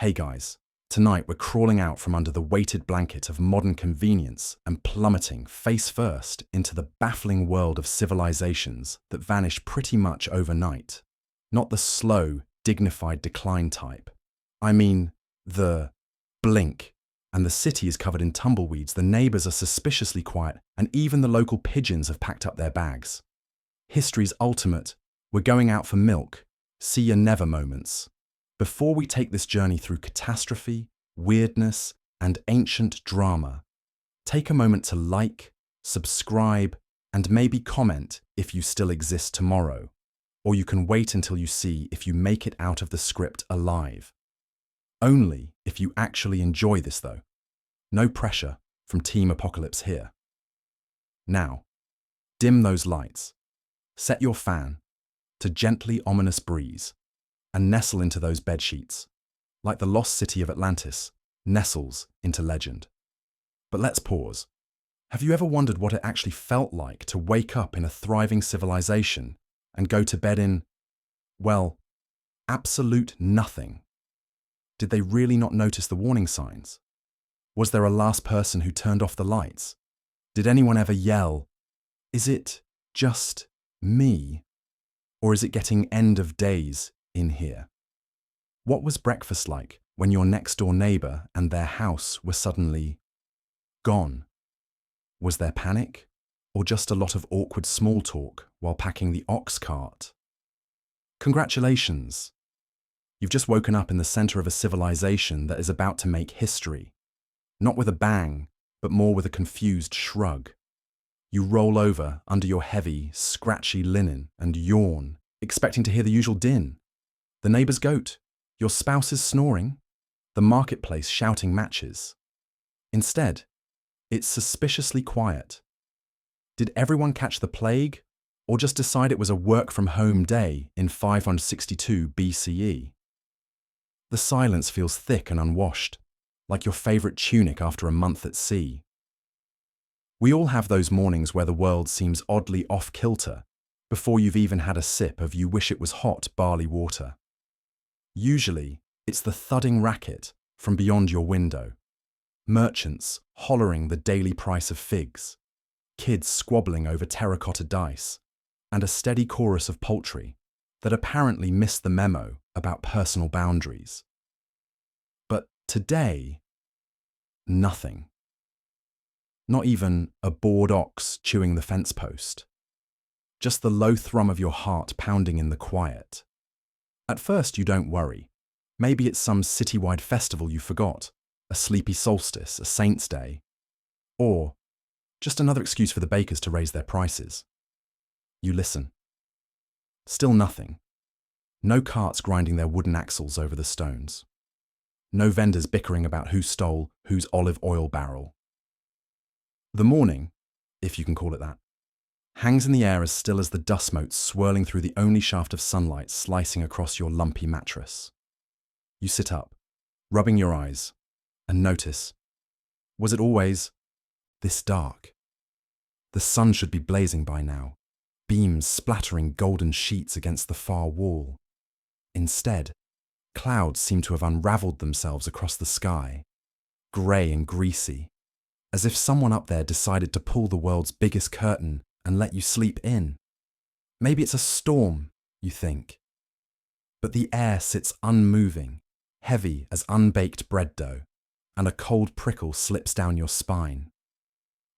Hey guys, tonight we're crawling out from under the weighted blanket of modern convenience and plummeting face first into the baffling world of civilizations that vanish pretty much overnight. Not the slow, dignified decline type. I mean, the blink, and the city is covered in tumbleweeds, the neighbors are suspiciously quiet, and even the local pigeons have packed up their bags. History's ultimate, we're going out for milk, see you never moments. Before we take this journey through catastrophe, weirdness, and ancient drama, take a moment to like, subscribe, and maybe comment if you still exist tomorrow, or you can wait until you see if you make it out of the script alive. Only if you actually enjoy this though. No pressure from Team Apocalypse here. Now, dim those lights, set your fan to gently ominous breeze, and nestle into those bedsheets, like the lost city of Atlantis nestles into legend. But let's pause. Have you ever wondered what it actually felt like to wake up in a thriving civilization and go to bed in, well, absolute nothing? Did they really not notice the warning signs? Was there a last person who turned off the lights? Did anyone ever yell, "Is it just me? Or is it getting end of days in here?" What was breakfast like when your next-door neighbor and their house were suddenly gone? Was there panic, or just a lot of awkward small talk while packing the ox cart? Congratulations! You've just woken up in the center of a civilization that is about to make history. Not with a bang, but more with a confused shrug. You roll over under your heavy, scratchy linen and yawn, expecting to hear the usual din. The neighbor's goat, your spouse's snoring, the marketplace shouting matches. Instead, it's suspiciously quiet. Did everyone catch the plague, or just decide it was a work-from-home day in 562 BCE? The silence feels thick and unwashed, like your favorite tunic after a month at sea. We all have those mornings where the world seems oddly off-kilter before you've even had a sip of you wish it was hot barley water. Usually, it's the thudding racket from beyond your window, merchants hollering the daily price of figs, kids squabbling over terracotta dice, and a steady chorus of poultry that apparently missed the memo about personal boundaries. But today, nothing. Not even a bored ox chewing the fence post. Just the low thrum of your heart pounding in the quiet. At first you don't worry. Maybe it's some citywide festival you forgot, a sleepy solstice, a saint's day, or just another excuse for the bakers to raise their prices. You listen. Still nothing. No carts grinding their wooden axles over the stones. No vendors bickering about who stole whose olive oil barrel. The morning, if you can call it that, hangs in the air as still as the dust motes swirling through the only shaft of sunlight slicing across your lumpy mattress. You sit up, rubbing your eyes, and notice, was it always this dark? The sun should be blazing by now, beams splattering golden sheets against the far wall. Instead, clouds seem to have unraveled themselves across the sky, grey and greasy, as if someone up there decided to pull the world's biggest curtain and let you sleep in. Maybe it's a storm, you think. But the air sits unmoving, heavy as unbaked bread dough, and a cold prickle slips down your spine.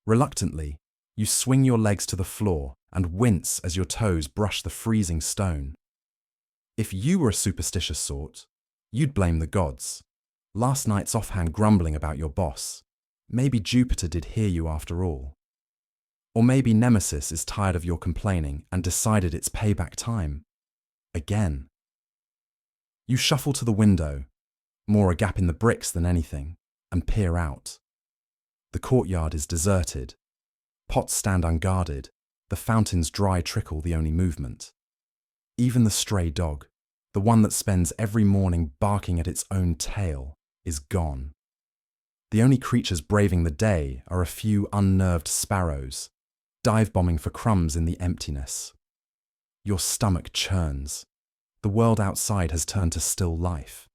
Reluctantly, you swing your legs to the floor and wince as your toes brush the freezing stone. If you were a superstitious sort, you'd blame the gods. Last night's offhand grumbling about your boss. Maybe Jupiter did hear you after all. Or maybe Nemesis is tired of your complaining and decided it's payback time. Again. You shuffle to the window, more a gap in the bricks than anything, and peer out. The courtyard is deserted. Pots stand unguarded, the fountain's dry trickle the only movement. Even the stray dog, the one that spends every morning barking at its own tail, is gone. The only creatures braving the day are a few unnerved sparrows, dive-bombing for crumbs in the emptiness. Your stomach churns. The world outside has turned to still life.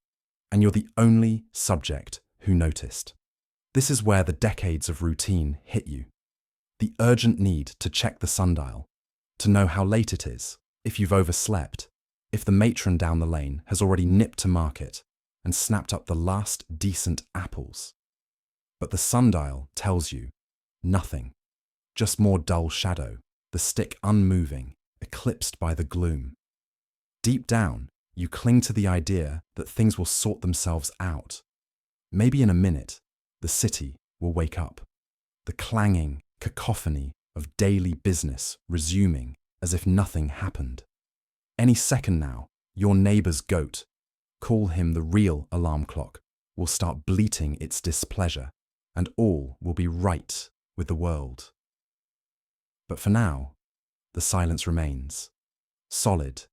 and you're the only subject who noticed. This is where the decades of routine hit you. The urgent need to check the sundial, to know how late it is, if you've overslept, if the matron down the lane has already nipped to market and snapped up the last decent apples. But the sundial tells you nothing, just more dull shadow, the stick unmoving, eclipsed by the gloom. Deep down, you cling to the idea that things will sort themselves out. Maybe in a minute, the city will wake up. The clanging cacophony of daily business resuming as if nothing happened. Any second now, your neighbour's goat, call him the real alarm clock, will start bleating its displeasure, and all will be right with the world. But for now, the silence remains, solid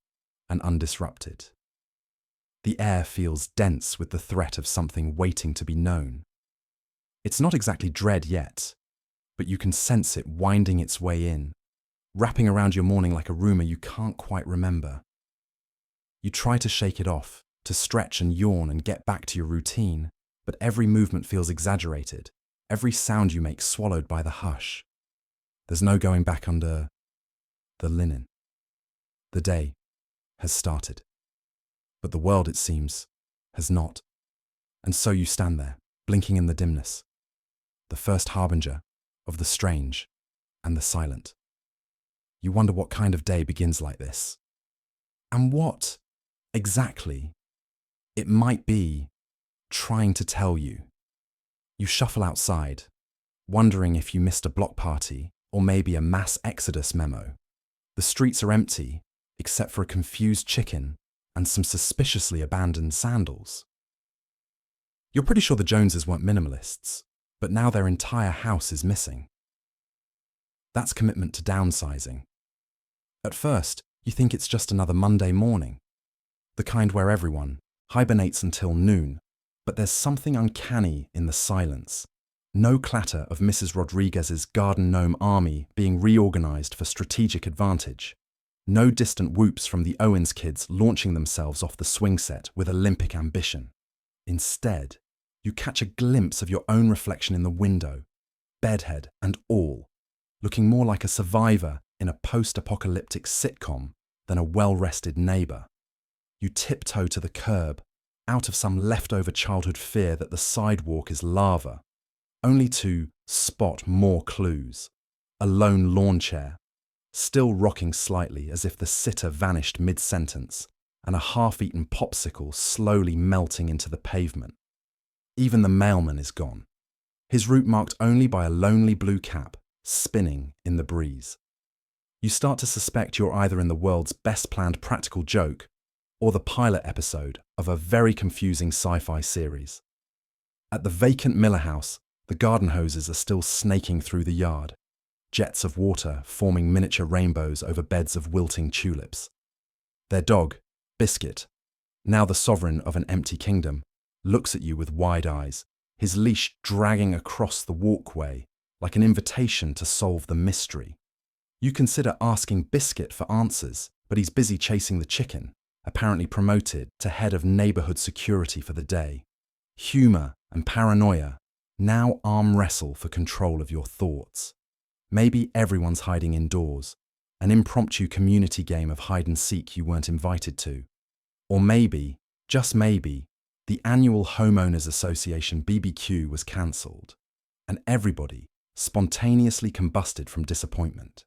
and undisrupted. The air feels dense with the threat of something waiting to be known. It's not exactly dread yet, but you can sense it winding its way in, wrapping around your morning like a rumour you can't quite remember. You try to shake it off, to stretch and yawn and get back to your routine, but every movement feels exaggerated, every sound you make swallowed by the hush. There's no going back under the linen. The day has started. But the world, it seems, has not. And so you stand there, blinking in the dimness, the first harbinger of the strange and the silent. You wonder what kind of day begins like this, and what, exactly, it might be trying to tell you. You shuffle outside, wondering if you missed a block party or maybe a mass exodus memo. The streets are empty, except for a confused chicken and some suspiciously abandoned sandals. You're pretty sure the Joneses weren't minimalists, but now their entire house is missing. That's commitment to downsizing. At first, you think it's just another Monday morning, the kind where everyone hibernates until noon, but there's something uncanny in the silence. No clatter of Mrs. Rodriguez's garden gnome army being reorganized for strategic advantage. No distant whoops from the Owens kids launching themselves off the swing set with Olympic ambition. Instead, you catch a glimpse of your own reflection in the window, bedhead and all, looking more like a survivor in a post-apocalyptic sitcom than a well-rested neighbour. You tiptoe to the curb, out of some leftover childhood fear that the sidewalk is lava, only to spot more clues. A lone lawn chair, still rocking slightly as if the sitter vanished mid-sentence, and a half-eaten popsicle slowly melting into the pavement. Even the mailman is gone, his route marked only by a lonely blue cap spinning in the breeze. You start to suspect you're either in the world's best-planned practical joke or the pilot episode of a very confusing sci-fi series. At the vacant Miller house, the garden hoses are still snaking through the yard, jets of water forming miniature rainbows over beds of wilting tulips. Their dog, Biscuit, now the sovereign of an empty kingdom, looks at you with wide eyes, his leash dragging across the walkway like an invitation to solve the mystery. You consider asking Biscuit for answers, but he's busy chasing the chicken, apparently promoted to head of neighbourhood security for the day. Humour and paranoia now arm wrestle for control of your thoughts. Maybe everyone's hiding indoors, an impromptu community game of hide and seek you weren't invited to. Or maybe, just maybe, the annual Homeowners Association BBQ was cancelled, and everybody spontaneously combusted from disappointment.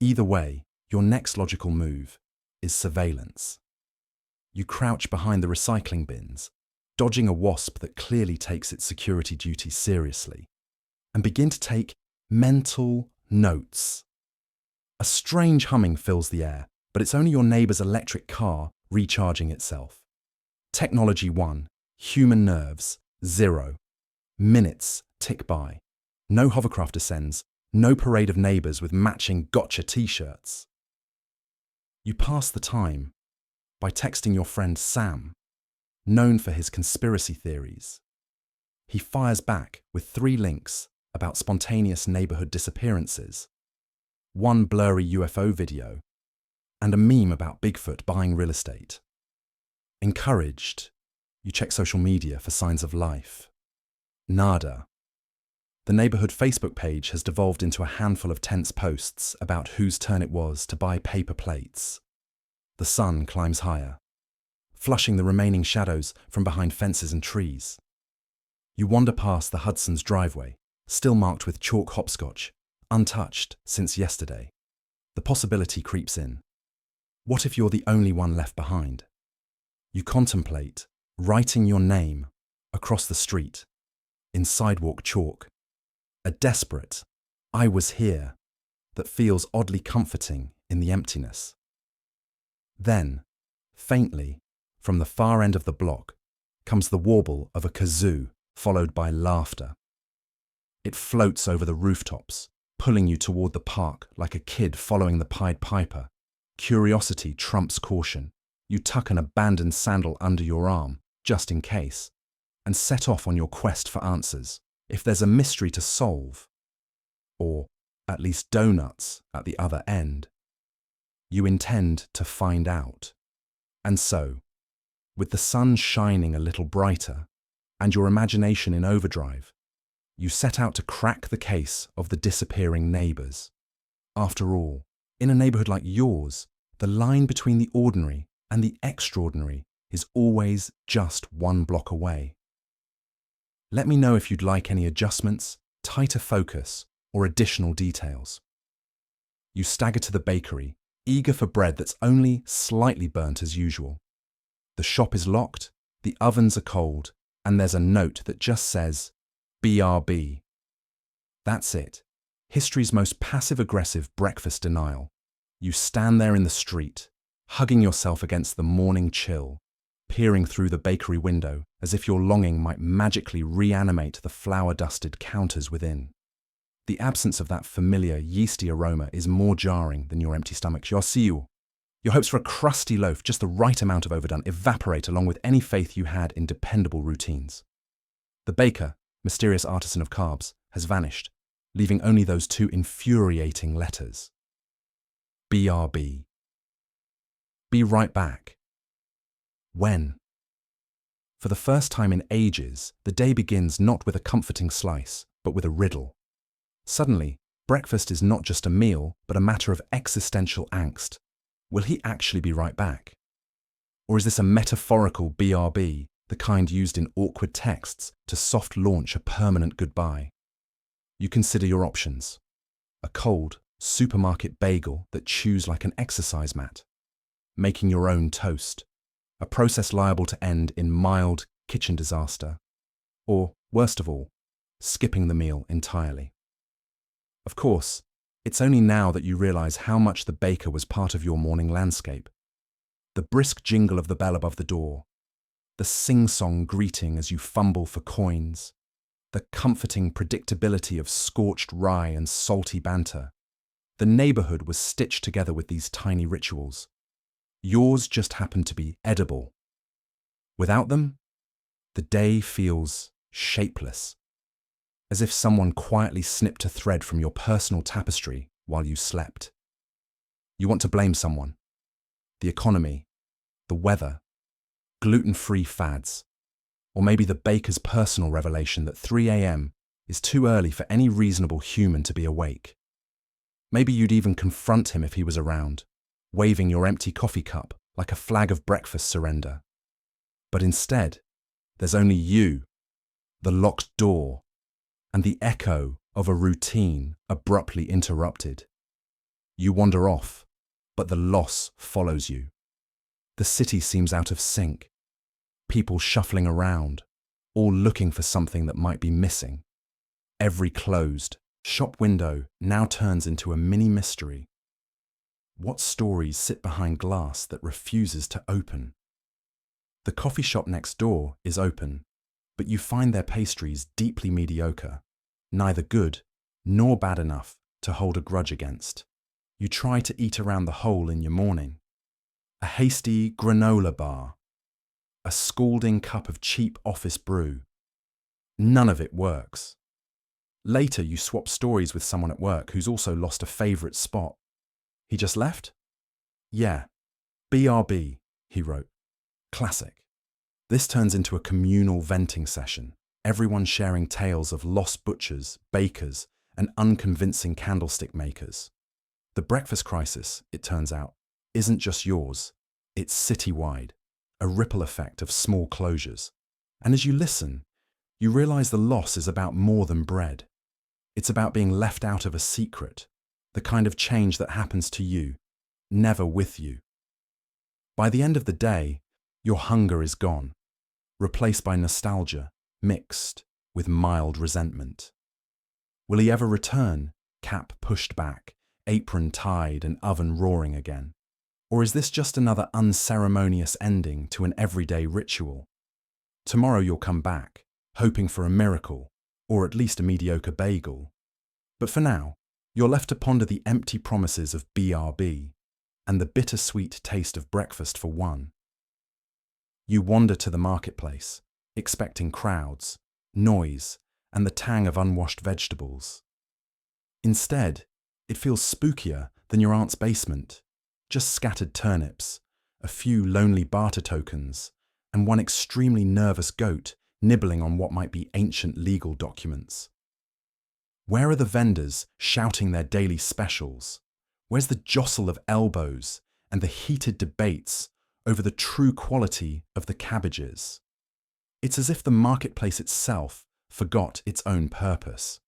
Either way, your next logical move is surveillance. You crouch behind the recycling bins, dodging a wasp that clearly takes its security duties seriously, and begin to take mental notes. A strange humming fills the air, but it's only your neighbour's electric car recharging itself. Technology 1, human nerves 0. Minutes tick by. No hovercraft descends, no parade of neighbours with matching gotcha t-shirts. You pass the time by texting your friend Sam, known for his conspiracy theories. He fires back with 3 links about spontaneous neighbourhood disappearances, 1 blurry UFO video, and a meme about Bigfoot buying real estate. Encouraged, You check social media for signs of life. Nada. The neighborhood Facebook page has devolved into a handful of tense posts about whose turn it was to buy paper plates. The sun climbs higher, flushing the remaining shadows from behind fences and trees. You wander past the Hudson's driveway, still marked with chalk hopscotch, untouched since yesterday. The possibility creeps in. What if you're the only one left behind? You contemplate writing your name across the street, in sidewalk chalk. A desperate, "I was here," that feels oddly comforting in the emptiness. Then, faintly, from the far end of the block, comes the warble of a kazoo, followed by laughter. It floats over the rooftops, pulling you toward the park like a kid following the Pied Piper. Curiosity trumps caution. You tuck an abandoned sandal under your arm, just in case, and set off on your quest for answers. If there's a mystery to solve, or at least donuts at the other end, you intend to find out. And so, with the sun shining a little brighter and your imagination in overdrive, you set out to crack the case of the disappearing neighbors. After all, in a neighborhood like yours, the line between the ordinary and the extraordinary is always just one block away. Let me know if you'd like any adjustments, tighter focus, or additional details. You stagger to the bakery, eager for bread that's only slightly burnt as usual. The shop is locked, the ovens are cold, and there's a note that just says, BRB. That's it. History's most passive-aggressive breakfast denial. You stand there in the street, hugging yourself against the morning chill, peering through the bakery window as if your longing might magically reanimate the flour-dusted counters within. The absence of that familiar, yeasty aroma is more jarring than your empty stomach. Your hopes for a crusty loaf, just the right amount of overdone, evaporate along with any faith you had in dependable routines. The baker, mysterious artisan of carbs, has vanished, leaving only those two infuriating letters. BRB. Be right back. When? For the first time in ages, the day begins not with a comforting slice, but with a riddle. Suddenly, breakfast is not just a meal, but a matter of existential angst. Will he actually be right back? Or is this a metaphorical BRB, the kind used in awkward texts to soft launch a permanent goodbye? You consider your options. A cold, supermarket bagel that chews like an exercise mat. Making your own toast. A process liable to end in mild kitchen disaster. Or, worst of all, skipping the meal entirely. Of course, it's only now that you realize how much the baker was part of your morning landscape. The brisk jingle of the bell above the door, the sing-song greeting as you fumble for coins, the comforting predictability of scorched rye and salty banter. The neighborhood was stitched together with these tiny rituals. Yours just happened to be edible. Without them, the day feels shapeless, as if someone quietly snipped a thread from your personal tapestry while you slept. You want to blame someone. The economy, the weather, gluten-free fads, or maybe the baker's personal revelation that 3 a.m. is too early for any reasonable human to be awake. Maybe you'd even confront him if he was around, waving your empty coffee cup like a flag of breakfast surrender. But instead, there's only you, the locked door, and the echo of a routine abruptly interrupted. You wander off, but the loss follows you. The city seems out of sync, people shuffling around, all looking for something that might be missing. Every closed shop window now turns into a mini mystery. What stories sit behind glass that refuses to open? The coffee shop next door is open, but you find their pastries deeply mediocre, neither good nor bad enough to hold a grudge against. You try to eat around the hole in your morning. A hasty granola bar, a scalding cup of cheap office brew. None of it works. Later, you swap stories with someone at work who's also lost a favourite spot. He just left? Yeah. BRB, he wrote. Classic. This turns into a communal venting session, everyone sharing tales of lost butchers, bakers, and unconvincing candlestick makers. The breakfast crisis, it turns out, isn't just yours, it's citywide, a ripple effect of small closures. And as you listen, you realize the loss is about more than bread. It's about being left out of a secret, the kind of change that happens to you, never with you. By the end of the day, your hunger is gone, replaced by nostalgia, mixed with mild resentment. Will he ever return, cap pushed back, apron tied and oven roaring again? Or is this just another unceremonious ending to an everyday ritual? Tomorrow you'll come back, hoping for a miracle, or at least a mediocre bagel. But for now, you're left to ponder the empty promises of BRB and the bittersweet taste of breakfast for one. You wander to the marketplace, expecting crowds, noise, and the tang of unwashed vegetables. Instead, it feels spookier than your aunt's basement, just scattered turnips, a few lonely barter tokens, and one extremely nervous goat nibbling on what might be ancient legal documents. Where are the vendors shouting their daily specials? Where's the jostle of elbows and the heated debates over the true quality of the cabbages? It's as if the marketplace itself forgot its own purpose.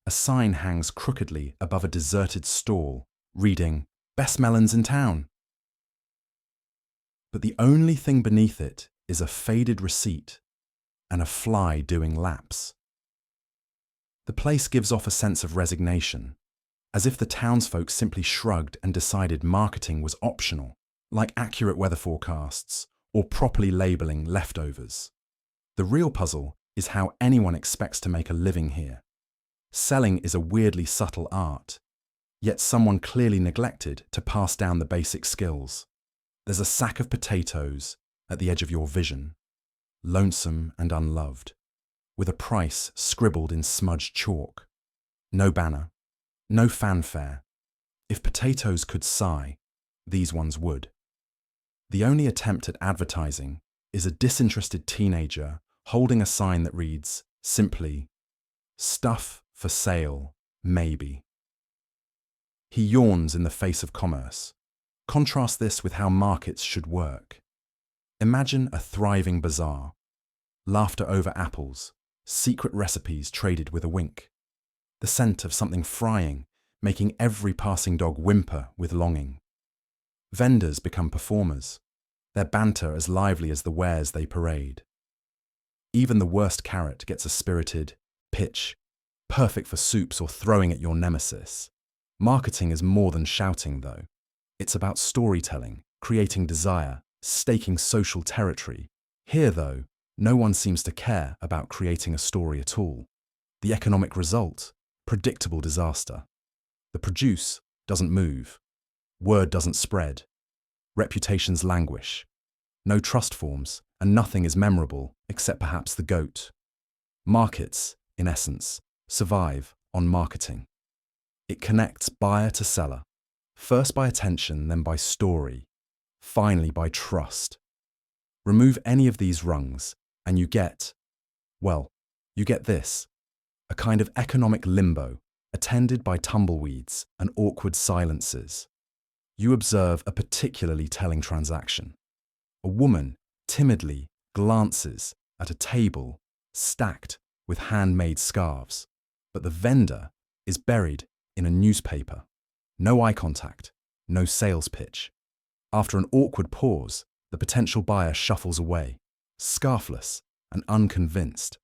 A sign hangs crookedly above a deserted stall, reading, "Best melons in town." But the only thing beneath it is a faded receipt and a fly doing laps. The place gives off a sense of resignation, as if the townsfolk simply shrugged and decided marketing was optional, like accurate weather forecasts or properly labelling leftovers. The real puzzle is how anyone expects to make a living here. Selling is a weirdly subtle art, yet someone clearly neglected to pass down the basic skills. There's a sack of potatoes at the edge of your vision, lonesome and unloved, with a price scribbled in smudged chalk. No banner, no fanfare. If potatoes could sigh, these ones would. The only attempt at advertising is a disinterested teenager holding a sign that reads, simply, "Stuff for sale, maybe." He yawns in the face of commerce. Contrast this with how markets should work. Imagine a thriving bazaar, laughter over apples, secret recipes traded with a wink, the scent of something frying, making every passing dog whimper with longing. Vendors become performers, their banter as lively as the wares they parade. Even the worst carrot gets a spirited pitch, perfect for soups or throwing at your nemesis. Marketing is more than shouting, though. It's about storytelling, creating desire, staking social territory. Here, though, no one seems to care about creating a story at all. The economic result, predictable disaster. The produce doesn't move. Word doesn't spread. Reputations languish. No trust forms, and nothing is memorable except perhaps the goat. Markets, in essence, survive on marketing. It connects buyer to seller, first by attention, then by story, finally by trust. Remove any of these rungs, and you get this, a kind of economic limbo, attended by tumbleweeds and awkward silences. You observe a particularly telling transaction. A woman timidly glances at a table stacked with handmade scarves, but the vendor is buried in a newspaper. No eye contact, no sales pitch. After an awkward pause, the potential buyer shuffles away, scarfless and unconvinced.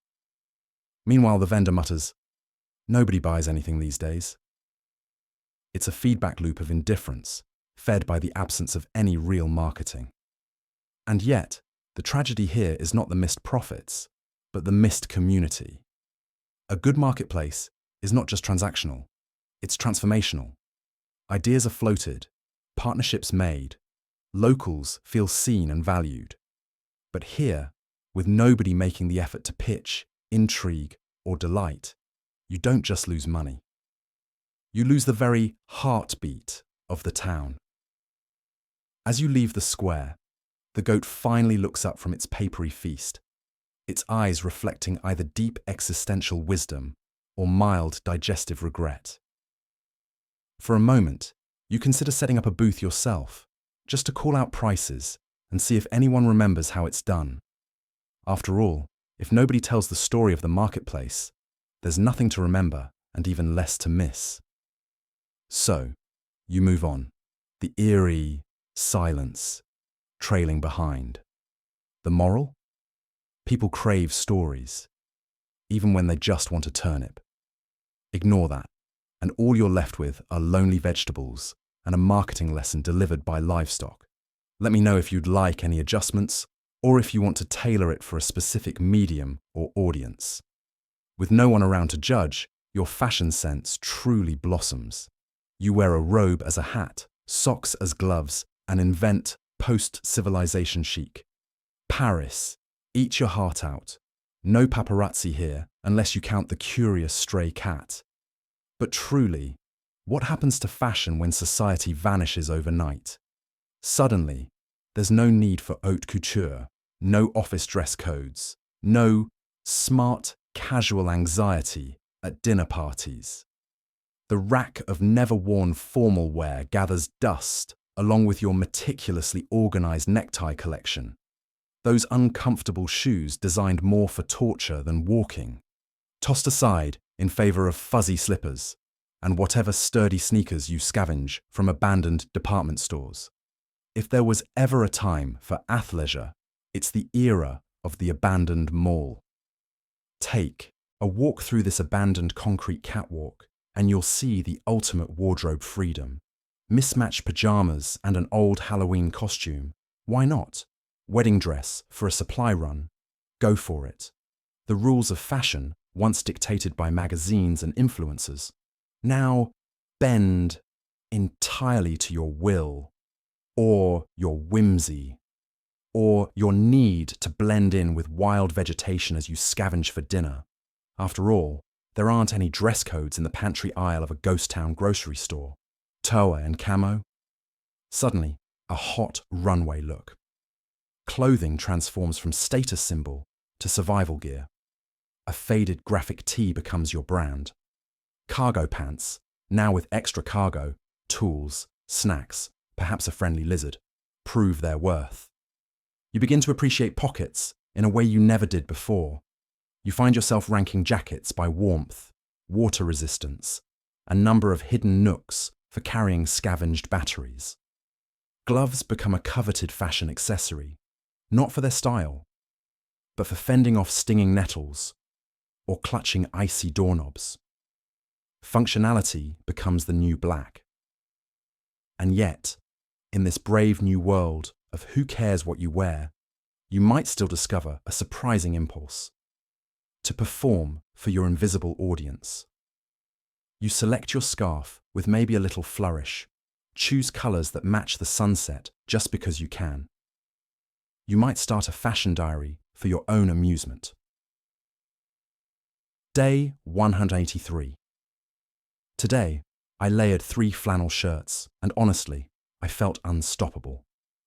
Meanwhile, the vendor mutters, "Nobody buys anything these days." It's a feedback loop of indifference, fed by the absence of any real marketing. And yet, the tragedy here is not the missed profits, but the missed community. A good marketplace is not just transactional, it's transformational. Ideas are floated, partnerships made, locals feel seen and valued. But here, with nobody making the effort to pitch, intrigue, or delight, you don't just lose money. You lose the very heartbeat of the town. As you leave the square, The goat finally looks up from its papery feast, its eyes reflecting either deep existential wisdom or mild digestive regret. For a moment, you consider setting up a booth yourself, just to call out prices and see if anyone remembers how it's done. After all, if nobody tells the story of the marketplace, there's nothing to remember and even less to miss. So, you move on, the eerie silence trailing behind. The moral? People crave stories, even when they just want a turnip. Ignore that, and all you're left with are lonely vegetables and a marketing lesson delivered by livestock. Let me know if you'd like any adjustments, or if you want to tailor it for a specific medium or audience. With no one around to judge, your fashion sense truly blossoms. You wear a robe as a hat, socks as gloves, and invent post-civilization chic. Paris, eat your heart out. No paparazzi here, unless you count the curious stray cat. But truly, what happens to fashion when society vanishes overnight? Suddenly, there's no need for haute couture, no office dress codes, no smart, casual anxiety at dinner parties. The rack of never-worn formal wear gathers dust along with your meticulously organized necktie collection. Those uncomfortable shoes designed more for torture than walking, tossed aside in favor of fuzzy slippers and whatever sturdy sneakers you scavenge from abandoned department stores. If there was ever a time for athleisure, it's the era of the abandoned mall. Take a walk through this abandoned concrete catwalk, and you'll see the ultimate wardrobe freedom. Mismatched pajamas and an old Halloween costume. Why not? Wedding dress for a supply run. Go for it. The rules of fashion, once dictated by magazines and influencers, now bend entirely to your will, or your whimsy, or your need to blend in with wild vegetation as you scavenge for dinner. After all, there aren't any dress codes in the pantry aisle of a ghost town grocery store. Toa and camo. Suddenly, a hot runway look. Clothing transforms from status symbol to survival gear. A faded graphic tee becomes your brand. Cargo pants, now with extra cargo, tools, snacks, perhaps a friendly lizard, prove their worth. You begin to appreciate pockets in a way you never did before. You find yourself ranking jackets by warmth, water resistance, a number of hidden nooks for carrying scavenged batteries. Gloves become a coveted fashion accessory, not for their style, but for fending off stinging nettles or clutching icy doorknobs. Functionality becomes the new black. And yet, in this brave new world of who cares what you wear, you might still discover a surprising impulse to perform for your invisible audience. You select your scarf with maybe a little flourish, choose colours that match the sunset just because you can. You might start a fashion diary for your own amusement. Day 183. Today, I layered 3 flannel shirts, and honestly, I felt unstoppable.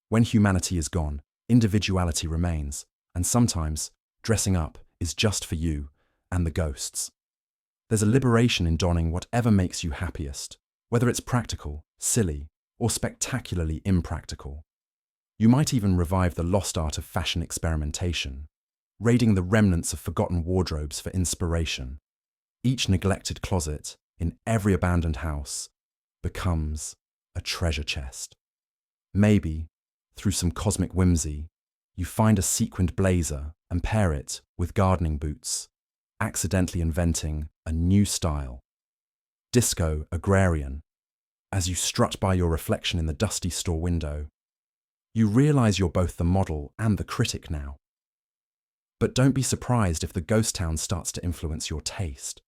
When humanity is gone, individuality remains, and sometimes dressing up is just for you and the ghosts. There's a liberation in donning whatever makes you happiest, whether it's practical, silly, or spectacularly impractical. You might even revive the lost art of fashion experimentation, raiding the remnants of forgotten wardrobes for inspiration. Each neglected closet in every abandoned house becomes a treasure chest. Maybe, through some cosmic whimsy, you find a sequined blazer and pair it with gardening boots, accidentally inventing a new style. Disco agrarian. As you strut by your reflection in the dusty store window, you realize you're both the model and the critic now. But don't be surprised if the ghost town starts to influence your taste.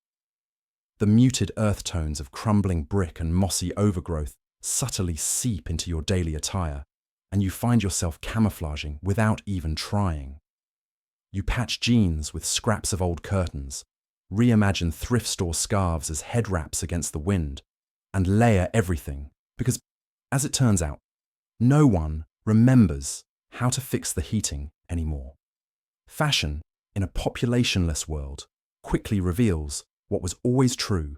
The muted earth tones of crumbling brick and mossy overgrowth subtly seep into your daily attire, and you find yourself camouflaging without even trying. You patch jeans with scraps of old curtains, reimagine thrift store scarves as head wraps against the wind, and layer everything because, as it turns out, no one remembers how to fix the heating anymore. Fashion, in a populationless world, quickly reveals what was always true.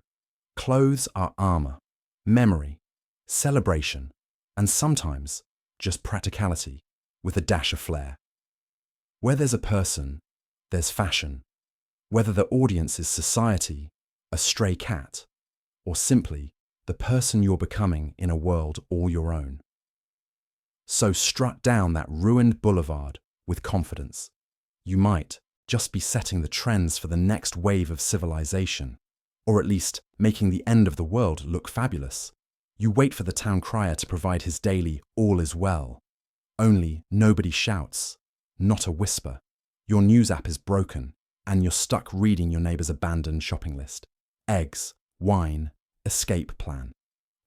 Clothes are armor, memory, celebration, and sometimes just practicality with a dash of flair. Where there's a person, there's fashion. Whether the audience is society, a stray cat, or simply the person you're becoming in a world all your own. So strut down that ruined boulevard with confidence. You might just be setting the trends for the next wave of civilization, or at least making the end of the world look fabulous. You wait for the town crier to provide his daily "all is well." Only nobody shouts, not a whisper. Your news app is broken, and you're stuck reading your neighbour's abandoned shopping list. Eggs, wine, escape plan.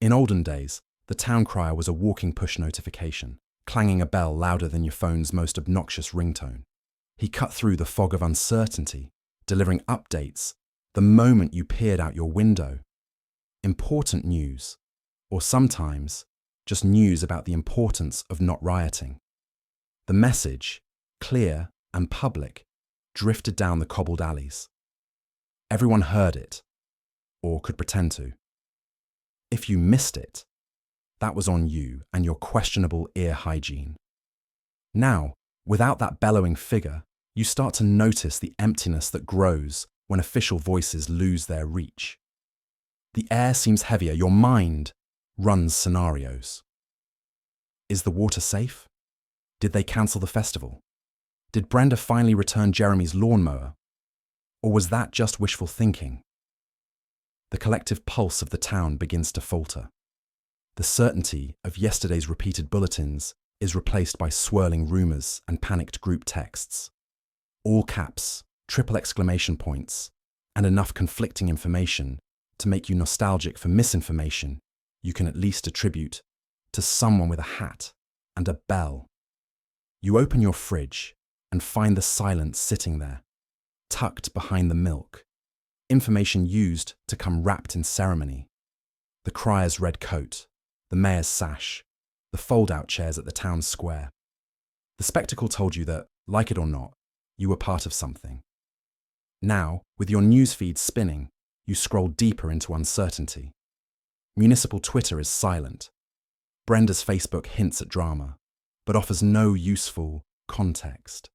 In olden days, the town crier was a walking push notification, clanging a bell louder than your phone's most obnoxious ringtone. He cut through the fog of uncertainty, delivering updates the moment you peered out your window. Important news, or sometimes just news about the importance of not rioting. The message, clear and public, drifted down the cobbled alleys. Everyone heard it, or could pretend to. If you missed it, that was on you and your questionable ear hygiene. Now, without that bellowing figure, you start to notice the emptiness that grows when official voices lose their reach. The air seems heavier, your mind runs scenarios. Is the water safe? Did they cancel the festival? Did Brenda finally return Jeremy's lawnmower? Or was that just wishful thinking? The collective pulse of the town begins to falter. The certainty of yesterday's repeated bulletins is replaced by swirling rumours and panicked group texts. All caps, triple exclamation points, and enough conflicting information to make you nostalgic for misinformation you can at least attribute to someone with a hat and a bell. You open your fridge and find the silence sitting there, tucked behind the milk, information used to come wrapped in ceremony. The crier's red coat, the mayor's sash, the fold-out chairs at the town square. The spectacle told you that, like it or not, you were part of something. Now, with your newsfeed spinning, you scroll deeper into uncertainty. Municipal Twitter is silent. Brenda's Facebook hints at drama, but offers no useful context.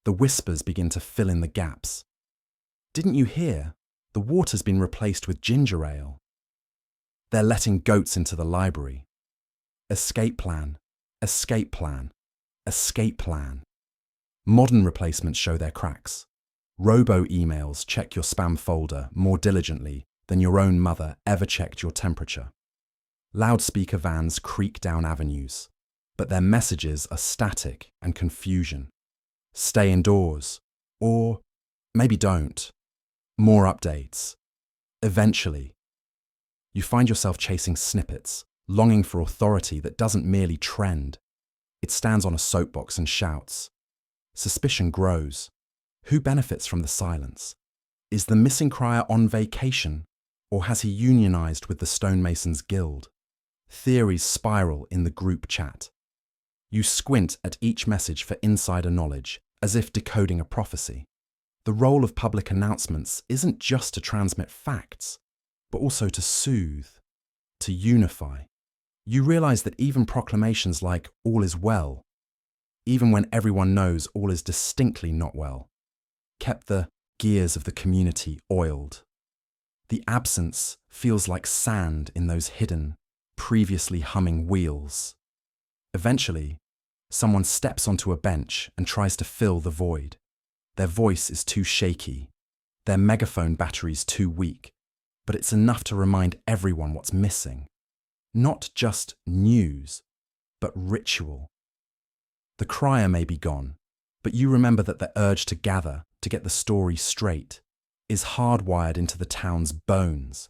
The whispers begin to fill in the gaps. Didn't you hear? The water's been replaced with ginger ale. They're letting goats into the library. Escape plan, escape plan, escape plan. Modern replacements show their cracks. Robo-emails check your spam folder more diligently than your own mother ever checked your temperature. Loudspeaker vans creak down avenues, but their messages are static and confusion. Stay indoors, or maybe don't. More updates. Eventually, you find yourself chasing snippets, longing for authority that doesn't merely trend. It stands on a soapbox and shouts. Suspicion grows. Who benefits from the silence? Is the missing crier on vacation, or has he unionized with the stonemasons' guild? Theories spiral in the group chat. You squint at each message for insider knowledge, as if decoding a prophecy. The role of public announcements isn't just to transmit facts, but also to soothe, to unify. You realize that even proclamations like "all is well," even when everyone knows all is distinctly not well, kept the gears of the community oiled. The absence feels like sand in those hidden, previously humming wheels. Eventually, someone steps onto a bench and tries to fill the void. Their voice is too shaky, their megaphone battery's too weak, but it's enough to remind everyone what's missing. Not just news, but ritual. The crier may be gone, but you remember that the urge to gather, to get the story straight, is hardwired into the town's bones.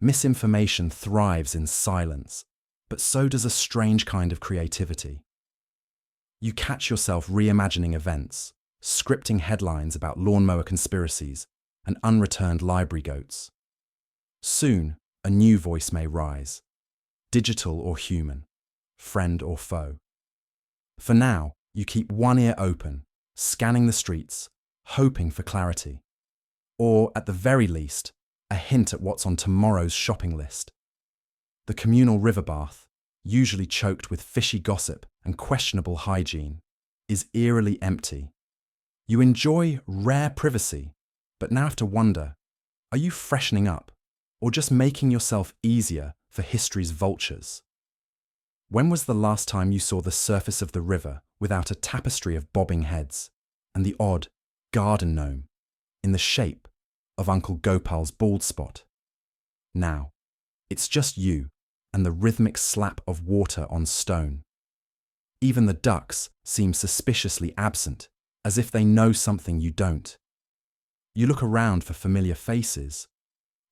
Misinformation thrives in silence, but so does a strange kind of creativity. You catch yourself reimagining events, scripting headlines about lawnmower conspiracies and unreturned library goats. Soon, a new voice may rise, digital or human, friend or foe. For now, you keep one ear open, scanning the streets, hoping for clarity. Or, at the very least, a hint at what's on tomorrow's shopping list. The communal river bath, usually choked with fishy gossip and questionable hygiene, is eerily empty. You enjoy rare privacy, but now have to wonder, are you freshening up or just making yourself easier for history's vultures? When was the last time you saw the surface of the river without a tapestry of bobbing heads and the odd garden gnome in the shape of Uncle Gopal's bald spot? Now, it's just you and the rhythmic slap of water on stone. Even the ducks seem suspiciously absent, as if they know something you don't. You look around for familiar faces,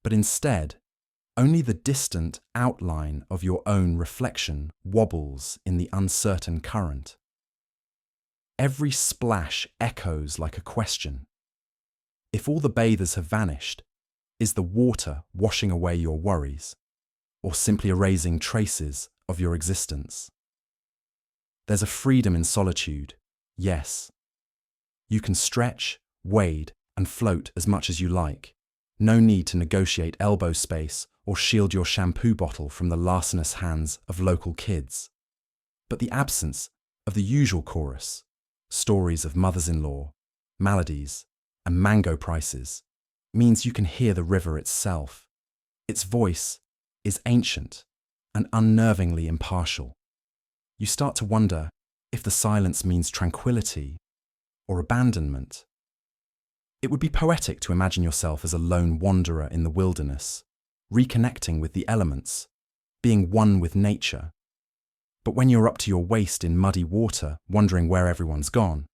but instead, only the distant outline of your own reflection wobbles in the uncertain current. Every splash echoes like a question. If all the bathers have vanished, is the water washing away your worries, or simply erasing traces of your existence? There's a freedom in solitude, yes. You can stretch, wade, and float as much as you like. No need to negotiate elbow space or shield your shampoo bottle from the larcenous hands of local kids. But the absence of the usual chorus, stories of mothers-in-law, maladies, and mango prices, means you can hear the river itself. Its voice is ancient and unnervingly impartial. You start to wonder if the silence means tranquility or abandonment. It would be poetic to imagine yourself as a lone wanderer in the wilderness, reconnecting with the elements, being one with nature. But when you're up to your waist in muddy water, wondering where everyone's gone,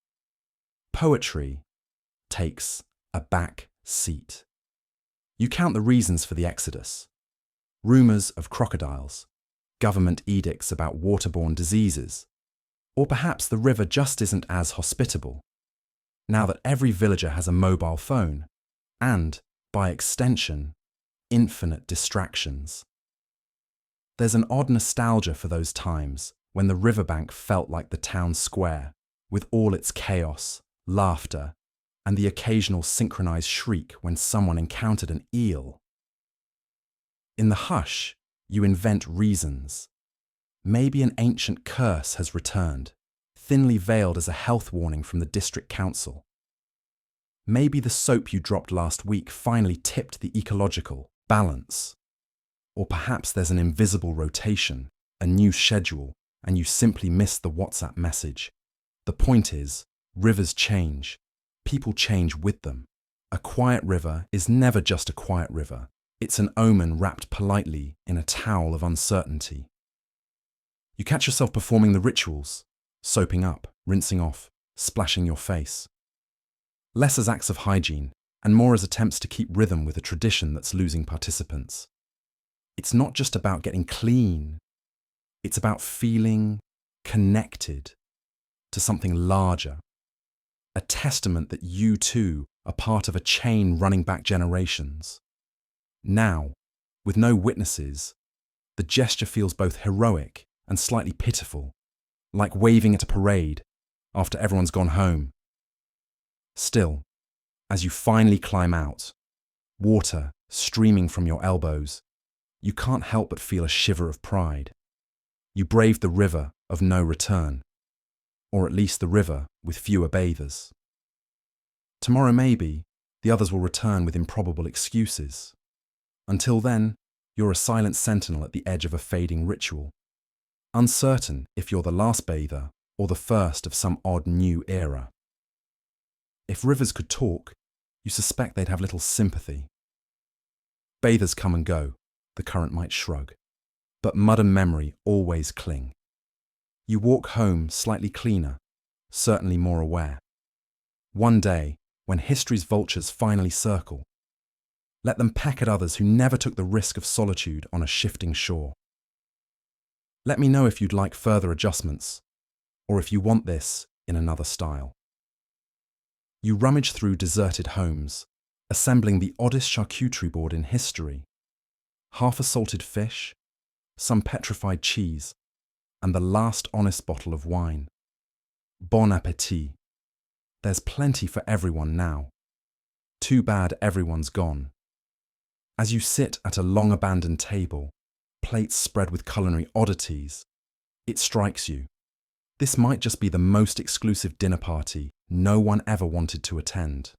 poetry takes a back seat. You count the reasons for the exodus: rumours of crocodiles, government edicts about waterborne diseases, or perhaps the river just isn't as hospitable, now that every villager has a mobile phone and, by extension, infinite distractions. There's an odd nostalgia for those times when the riverbank felt like the town square, with all its chaos, laughter, and the occasional synchronized shriek when someone encountered an eel. In the hush, you invent reasons. Maybe an ancient curse has returned, thinly veiled as a health warning from the district council. Maybe the soap you dropped last week finally tipped the ecological balance. Or perhaps there's an invisible rotation, a new schedule, and you simply missed the WhatsApp message. The point is, rivers change. People change with them. A quiet river is never just a quiet river. It's an omen wrapped politely in a towel of uncertainty. You catch yourself performing the rituals, soaping up, rinsing off, splashing your face. Less as acts of hygiene, and more as attempts to keep rhythm with a tradition that's losing participants. It's not just about getting clean. It's about feeling connected to something larger. A testament that you too are part of a chain running back generations. Now, with no witnesses, the gesture feels both heroic and slightly pitiful, like waving at a parade after everyone's gone home. Still, as you finally climb out, water streaming from your elbows, you can't help but feel a shiver of pride. You braved the river of no return, or at least the river with fewer bathers. Tomorrow maybe, the others will return with improbable excuses. Until then, you're a silent sentinel at the edge of a fading ritual, uncertain if you're the last bather or the first of some odd new era. If rivers could talk, you suspect they'd have little sympathy. Bathers come and go, the current might shrug, but mud and memory always cling. You walk home slightly cleaner, certainly more aware. One day, when history's vultures finally circle, let them peck at others who never took the risk of solitude on a shifting shore. Let me know if you'd like further adjustments, or if you want this in another style. You rummage through deserted homes, assembling the oddest charcuterie board in history. Half a salted fish, some petrified cheese, and the last honest bottle of wine. Bon appétit. There's plenty for everyone now. Too bad everyone's gone. As you sit at a long-abandoned table, plates spread with culinary oddities, it strikes you. This might just be the most exclusive dinner party no one ever wanted to attend.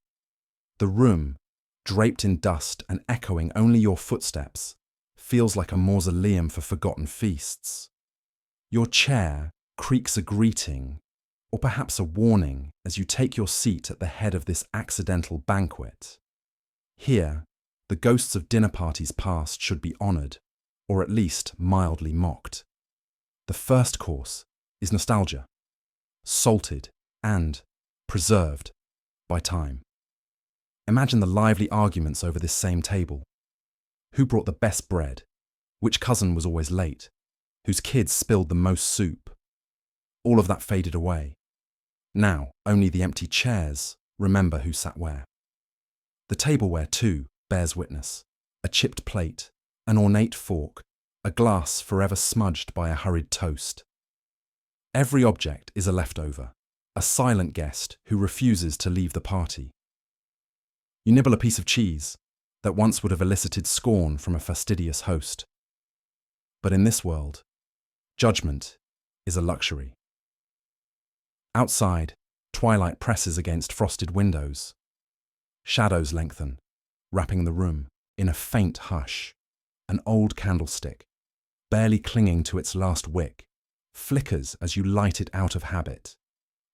The room, draped in dust and echoing only your footsteps, feels like a mausoleum for forgotten feasts. Your chair creaks a greeting, or perhaps a warning, as you take your seat at the head of this accidental banquet. Here, the ghosts of dinner parties past should be honoured, or at least mildly mocked. The first course is nostalgia, salted and preserved by time. Imagine the lively arguments over this same table. Who brought the best bread? Which cousin was always late? Whose kids spilled the most soup? All of that faded away. Now, only the empty chairs remember who sat where. The tableware, too, bears witness. A chipped plate, an ornate fork, a glass forever smudged by a hurried toast. Every object is a leftover, a silent guest who refuses to leave the party. You nibble a piece of cheese that once would have elicited scorn from a fastidious host. But in this world, judgment is a luxury. Outside, twilight presses against frosted windows. Shadows lengthen, wrapping the room in a faint hush. An old candlestick, barely clinging to its last wick, flickers as you light it out of habit.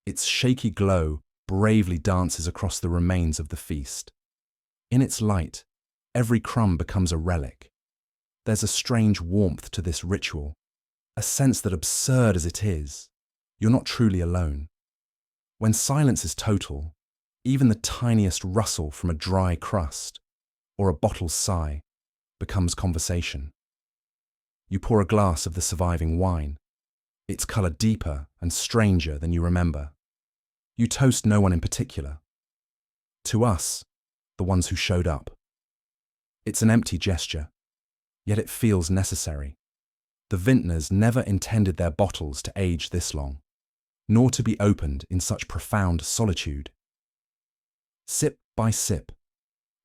Its shaky glow bravely dances across the remains of the feast. In its light, every crumb becomes a relic. There's a strange warmth to this ritual, a sense that, absurd as it is, you're not truly alone. When silence is total, even the tiniest rustle from a dry crust or a bottle's sigh becomes conversation. You pour a glass of the surviving wine, its colour deeper and stranger than you remember. You toast no one in particular. To us, the ones who showed up. It's an empty gesture, yet it feels necessary. The vintners never intended their bottles to age this long, nor to be opened in such profound solitude. Sip by sip,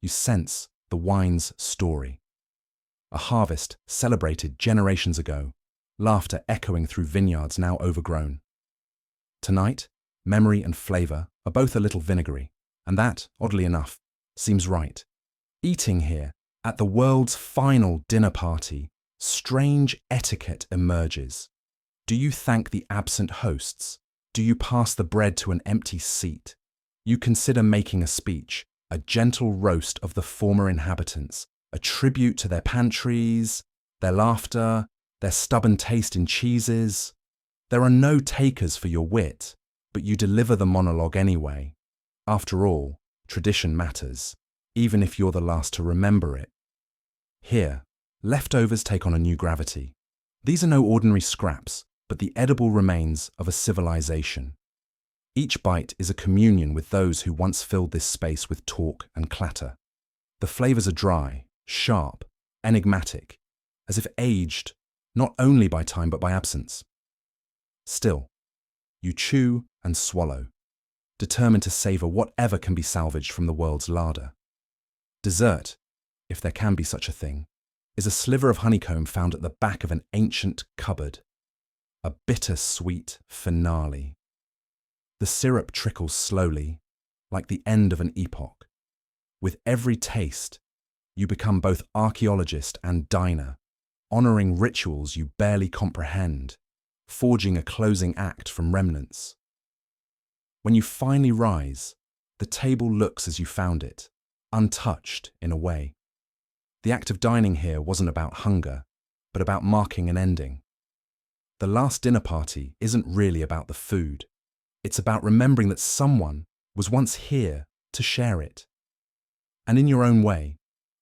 you sense the wine's story. A harvest celebrated generations ago, laughter echoing through vineyards now overgrown. Tonight, memory and flavour are both a little vinegary, and that, oddly enough, seems right. Eating here, at the world's final dinner party, strange etiquette emerges. Do you thank the absent hosts? Do you pass the bread to an empty seat? You consider making a speech, a gentle roast of the former inhabitants, a tribute to their pantries, their laughter, their stubborn taste in cheeses. There are no takers for your wit, but you deliver the monologue anyway. After all, tradition matters, even if you're the last to remember it. Here, leftovers take on a new gravity. These are no ordinary scraps, but the edible remains of a civilization. Each bite is a communion with those who once filled this space with talk and clatter. The flavors are dry, sharp, enigmatic, as if aged not only by time but by absence. Still, you chew and swallow, determined to savor whatever can be salvaged from the world's larder. Dessert, if there can be such a thing, is a sliver of honeycomb found at the back of an ancient cupboard. A bitter-sweet finale. The syrup trickles slowly, like the end of an epoch. With every taste, you become both archaeologist and diner, honouring rituals you barely comprehend, forging a closing act from remnants. When you finally rise, the table looks as you found it, untouched in a way. The act of dining here wasn't about hunger, but about marking an ending. The last dinner party isn't really about the food. It's about remembering that someone was once here to share it. And in your own way,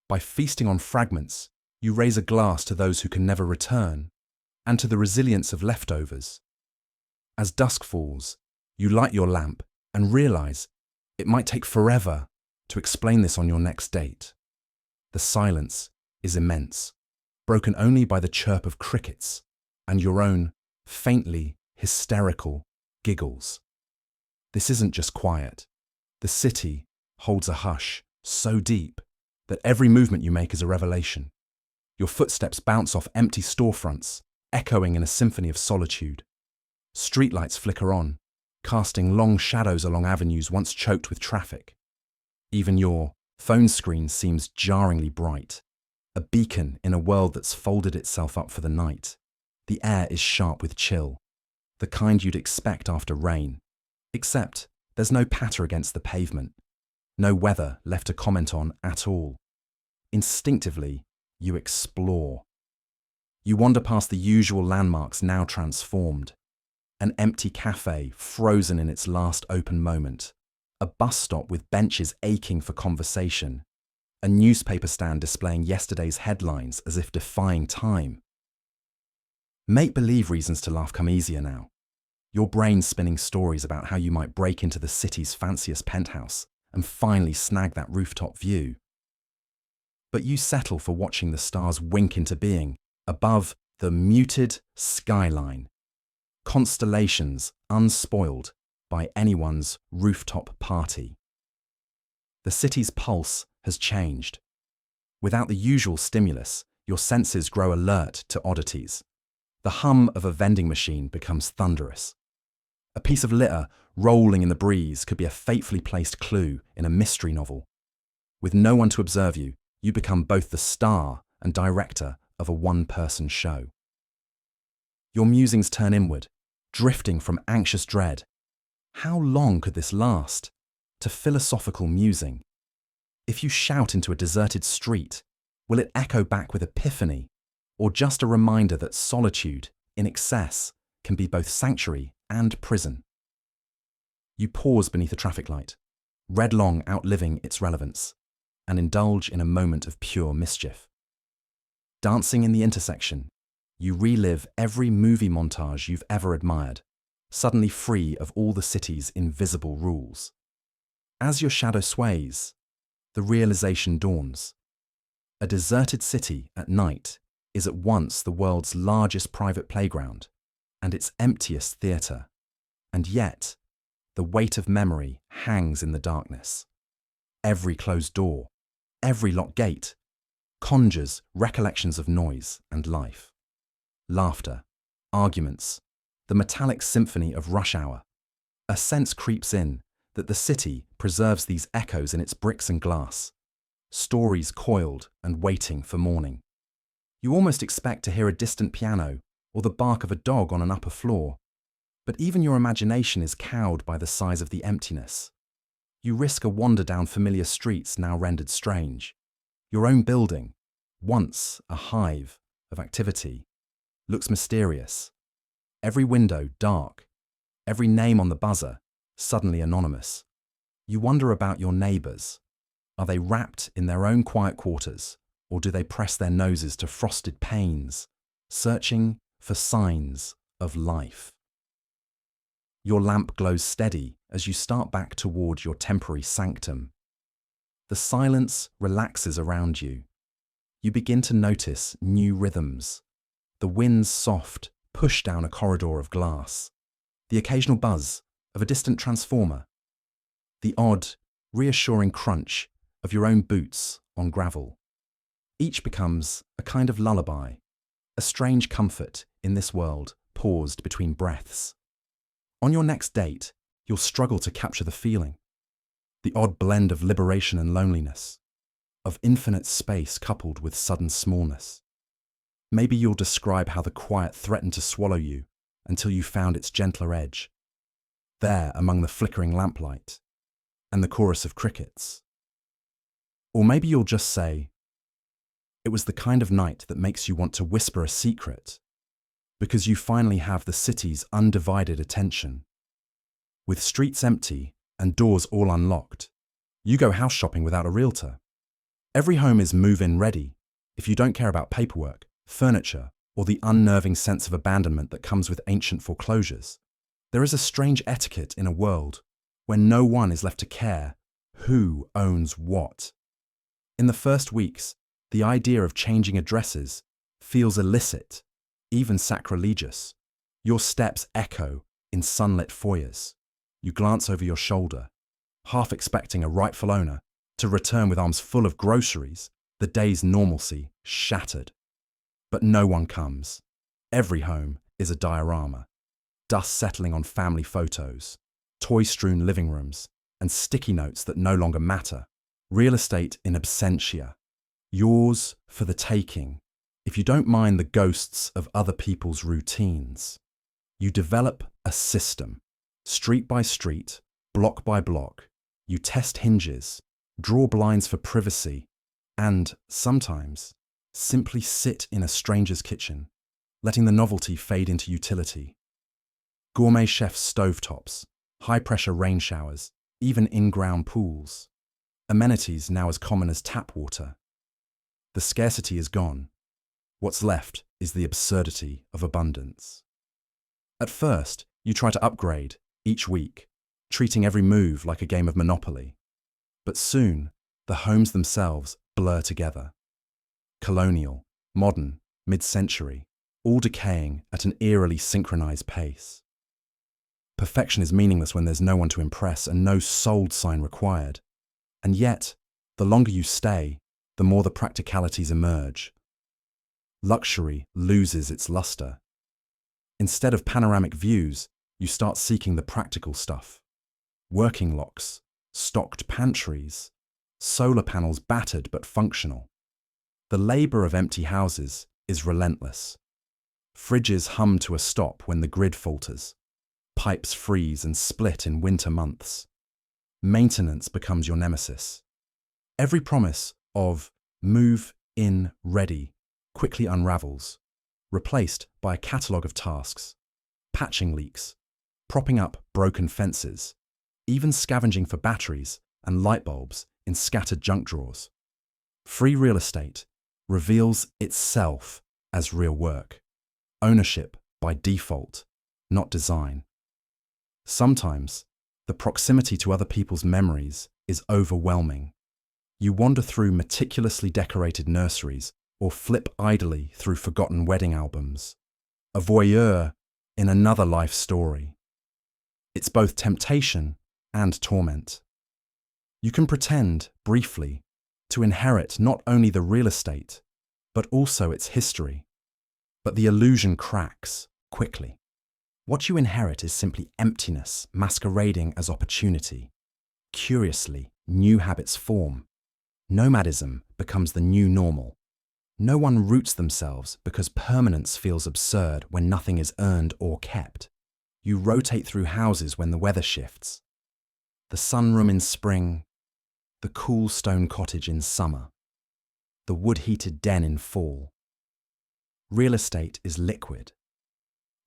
by feasting on fragments, you raise a glass to those who can never return, and to the resilience of leftovers. As dusk falls, you light your lamp and realize it might take forever to explain this on your next date. The silence is immense, broken only by the chirp of crickets and your own faintly hysterical giggles. This isn't just quiet. The city holds a hush so deep that every movement you make is a revelation. Your footsteps bounce off empty storefronts, echoing in a symphony of solitude. Streetlights flicker on, casting long shadows along avenues once choked with traffic. Even your phone screen seems jarringly bright, a beacon in a world that's folded itself up for the night. The air is sharp with chill, the kind you'd expect after rain. Except there's no patter against the pavement, no weather left to comment on at all. Instinctively, you explore. You wander past the usual landmarks now transformed. An empty cafe frozen in its last open moment, a bus stop with benches aching for conversation, a newspaper stand displaying yesterday's headlines as if defying time. Make-believe reasons to laugh come easier now. Your brain spinning stories about how you might break into the city's fanciest penthouse and finally snag that rooftop view. But you settle for watching the stars wink into being above the muted skyline. Constellations unspoiled by anyone's rooftop party. The city's pulse has changed. Without the usual stimulus, your senses grow alert to oddities. The hum of a vending machine becomes thunderous. A piece of litter rolling in the breeze could be a fatefully placed clue in a mystery novel. With no one to observe you, you become both the star and director of a one-person show. Your musings turn inward, drifting from anxious dread. How long could this last? To philosophical musing. If you shout into a deserted street, will it echo back with epiphany, or just a reminder that solitude, in excess, can be both sanctuary and prison? You pause beneath a traffic light, red long outliving its relevance, and indulge in a moment of pure mischief. Dancing in the intersection, you relive every movie montage you've ever admired, suddenly free of all the city's invisible rules. As your shadow sways, the realization dawns. A deserted city at night is at once the world's largest private playground and its emptiest theatre, and yet the weight of memory hangs in the darkness. Every closed door, every locked gate, conjures recollections of noise and life. Laughter, arguments, the metallic symphony of rush hour. A sense creeps in that the city preserves these echoes in its bricks and glass, stories coiled and waiting for morning. You almost expect to hear a distant piano or the bark of a dog on an upper floor, but even your imagination is cowed by the size of the emptiness. You risk a wander down familiar streets now rendered strange. Your own building, once a hive of activity, looks mysterious. Every window dark, every name on the buzzer suddenly anonymous. You wonder about your neighbours. Are they wrapped in their own quiet quarters, or do they press their noses to frosted panes, searching for signs of life? Your lamp glows steady as you start back toward your temporary sanctum. The silence relaxes around you. You begin to notice new rhythms. The wind's soft push down a corridor of glass. The occasional buzz of a distant transformer. The odd, reassuring crunch of your own boots on gravel. Each becomes a kind of lullaby, a strange comfort in this world paused between breaths. On your next date, you'll struggle to capture the feeling. The odd blend of liberation and loneliness, of infinite space coupled with sudden smallness. Maybe you'll describe how the quiet threatened to swallow you until you found its gentler edge, there among the flickering lamplight and the chorus of crickets. Or maybe you'll just say, it was the kind of night that makes you want to whisper a secret, because you finally have the city's undivided attention. With streets empty and doors all unlocked, you go house shopping without a realtor. Every home is move-in ready if you don't care about paperwork, furniture, or the unnerving sense of abandonment that comes with ancient foreclosures. There is a strange etiquette in a world where no one is left to care who owns what. In the first weeks, the idea of changing addresses feels illicit, even sacrilegious. Your steps echo in sunlit foyers. You glance over your shoulder, half expecting a rightful owner to return with arms full of groceries, the day's normalcy shattered. But no one comes. Every home is a diorama. Dust settling on family photos, toy-strewn living rooms, and sticky notes that no longer matter. Real estate in absentia. Yours for the taking, if you don't mind the ghosts of other people's routines. You develop a system. Street by street, block by block. You test hinges, draw blinds for privacy, and, sometimes, simply sit in a stranger's kitchen, letting the novelty fade into utility. Gourmet chefs' stovetops, high-pressure rain showers, even in-ground pools. Amenities now as common as tap water. The scarcity is gone. What's left is the absurdity of abundance. At first, you try to upgrade each week, treating every move like a game of Monopoly. But soon, the homes themselves blur together. Colonial, modern, mid-century, all decaying at an eerily synchronized pace. Perfection is meaningless when there's no one to impress and no sold sign required. And yet, the longer you stay, the more the practicalities emerge. Luxury loses its luster. Instead of panoramic views, you start seeking the practical stuff. Working locks, stocked pantries, solar panels battered but functional. The labour of empty houses is relentless. Fridges hum to a stop when the grid falters. Pipes freeze and split in winter months. Maintenance becomes your nemesis. Every promise of move in ready quickly unravels, replaced by a catalogue of tasks, patching leaks, propping up broken fences, even scavenging for batteries and light bulbs in scattered junk drawers. Free real estate reveals itself as real work, ownership by default, not design. Sometimes, the proximity to other people's memories is overwhelming. You wander through meticulously decorated nurseries or flip idly through forgotten wedding albums, a voyeur in another life story. It's both temptation and torment. You can pretend, briefly, to inherit not only the real estate, but also its history. But the illusion cracks quickly. What you inherit is simply emptiness masquerading as opportunity. Curiously, new habits form. Nomadism becomes the new normal. No one roots themselves because permanence feels absurd when nothing is earned or kept. You rotate through houses when the weather shifts. The sunroom in spring, the cool stone cottage in summer, the wood-heated den in fall. Real estate is liquid.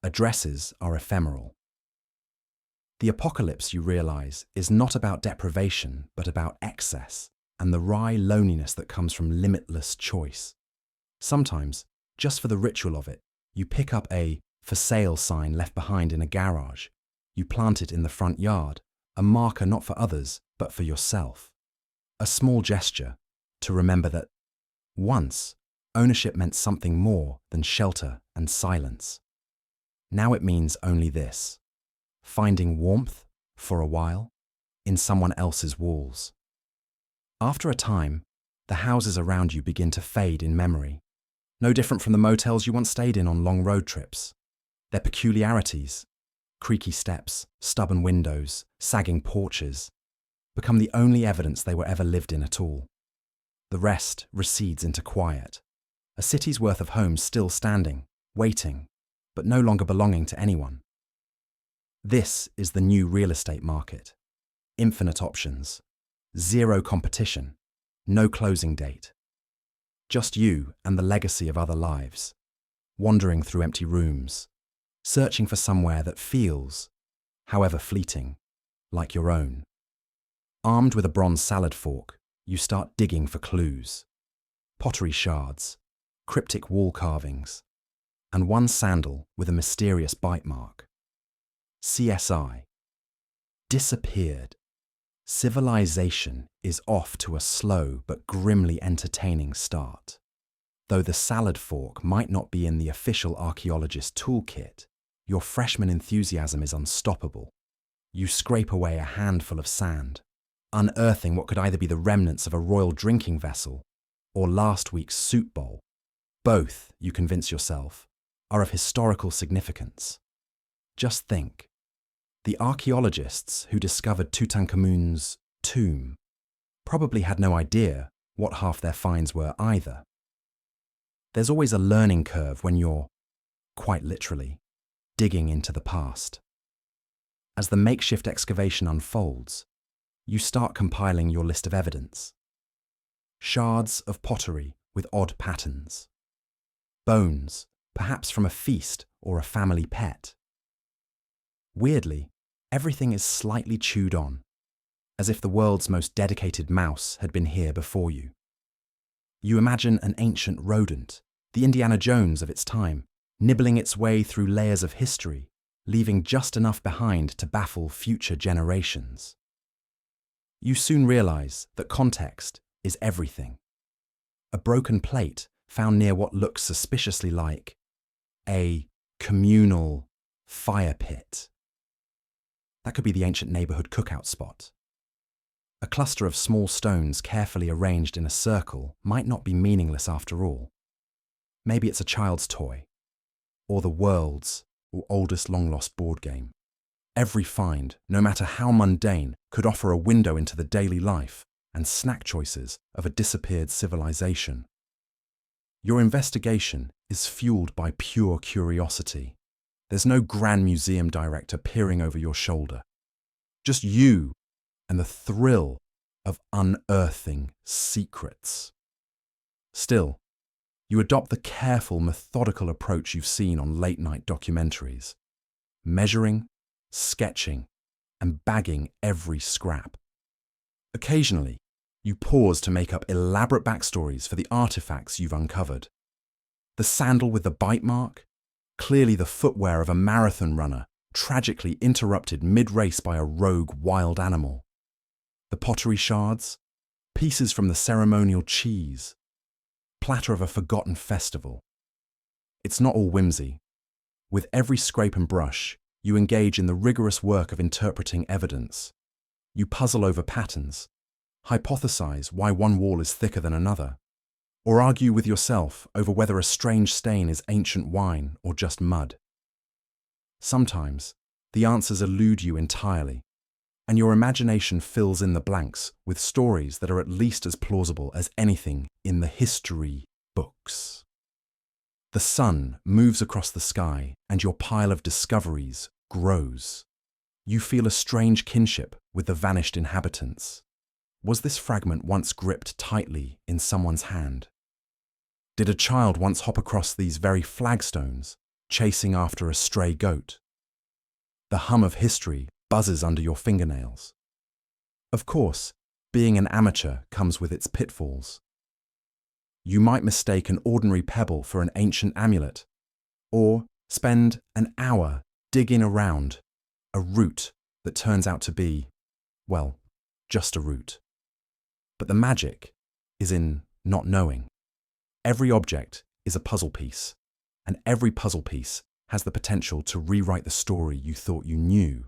Addresses are ephemeral. The apocalypse, you realize, is not about deprivation, but about excess and the wry loneliness that comes from limitless choice. Sometimes, just for the ritual of it, you pick up a for sale sign left behind in a garage. You plant it in the front yard, a marker not for others, but for yourself. A small gesture to remember that once, ownership meant something more than shelter and silence. Now it means only this: finding warmth, for a while, in someone else's walls. After a time, the houses around you begin to fade in memory. No different from the motels you once stayed in on long road trips. Their peculiarities, creaky steps, stubborn windows, sagging porches, become the only evidence they were ever lived in at all. The rest recedes into quiet. A city's worth of homes still standing, waiting, but no longer belonging to anyone. This is the new real estate market. Infinite options, zero competition, no closing date. Just you and the legacy of other lives, wandering through empty rooms, searching for somewhere that feels, however fleeting, like your own. Armed with a bronze salad fork, you start digging for clues. Pottery shards, cryptic wall carvings, and one sandal with a mysterious bite mark. CSI. Disappeared. Civilization is off to a slow but grimly entertaining start. Though the salad fork might not be in the official archaeologist toolkit, your freshman enthusiasm is unstoppable. You scrape away a handful of sand, unearthing what could either be the remnants of a royal drinking vessel or last week's soup bowl. Both, you convince yourself, are of historical significance. Just think, the archaeologists who discovered Tutankhamun's tomb probably had no idea what half their finds were either. There's always a learning curve when you're, quite literally, digging into the past. As the makeshift excavation unfolds, you start compiling your list of evidence. Shards of pottery with odd patterns. Bones, perhaps from a feast or a family pet. Weirdly, everything is slightly chewed on, as if the world's most dedicated mouse had been here before you. You imagine an ancient rodent, the Indiana Jones of its time, nibbling its way through layers of history, leaving just enough behind to baffle future generations. You soon realize that context is everything. A broken plate found near what looks suspiciously like a communal fire pit. That could be the ancient neighborhood cookout spot. A cluster of small stones carefully arranged in a circle might not be meaningless after all. Maybe it's a child's toy, or the world's oldest long-lost board game. Every find, no matter how mundane, could offer a window into the daily life and snack choices of a disappeared civilization. Your investigation is fueled by pure curiosity. There's no grand museum director peering over your shoulder. Just you and the thrill of unearthing secrets. Still, you adopt the careful, methodical approach you've seen on late-night documentaries, measuring, sketching, and bagging every scrap. Occasionally, you pause to make up elaborate backstories for the artifacts you've uncovered. The sandal with the bite mark, clearly the footwear of a marathon runner, tragically interrupted mid-race by a rogue wild animal. The pottery shards, pieces from the ceremonial cheese, platter of a forgotten festival. It's not all whimsy. With every scrape and brush, you engage in the rigorous work of interpreting evidence. You puzzle over patterns, hypothesize why one wall is thicker than another, or argue with yourself over whether a strange stain is ancient wine or just mud. Sometimes, the answers elude you entirely, and your imagination fills in the blanks with stories that are at least as plausible as anything in the history books. The sun moves across the sky, and your pile of discoveries grows. You feel a strange kinship with the vanished inhabitants. Was this fragment once gripped tightly in someone's hand? Did a child once hop across these very flagstones, chasing after a stray goat? The hum of history buzzes under your fingernails. Of course, being an amateur comes with its pitfalls. You might mistake an ordinary pebble for an ancient amulet, or spend an hour digging around a root that turns out to be, well, just a root. But the magic is in not knowing. Every object is a puzzle piece, and every puzzle piece has the potential to rewrite the story you thought you knew.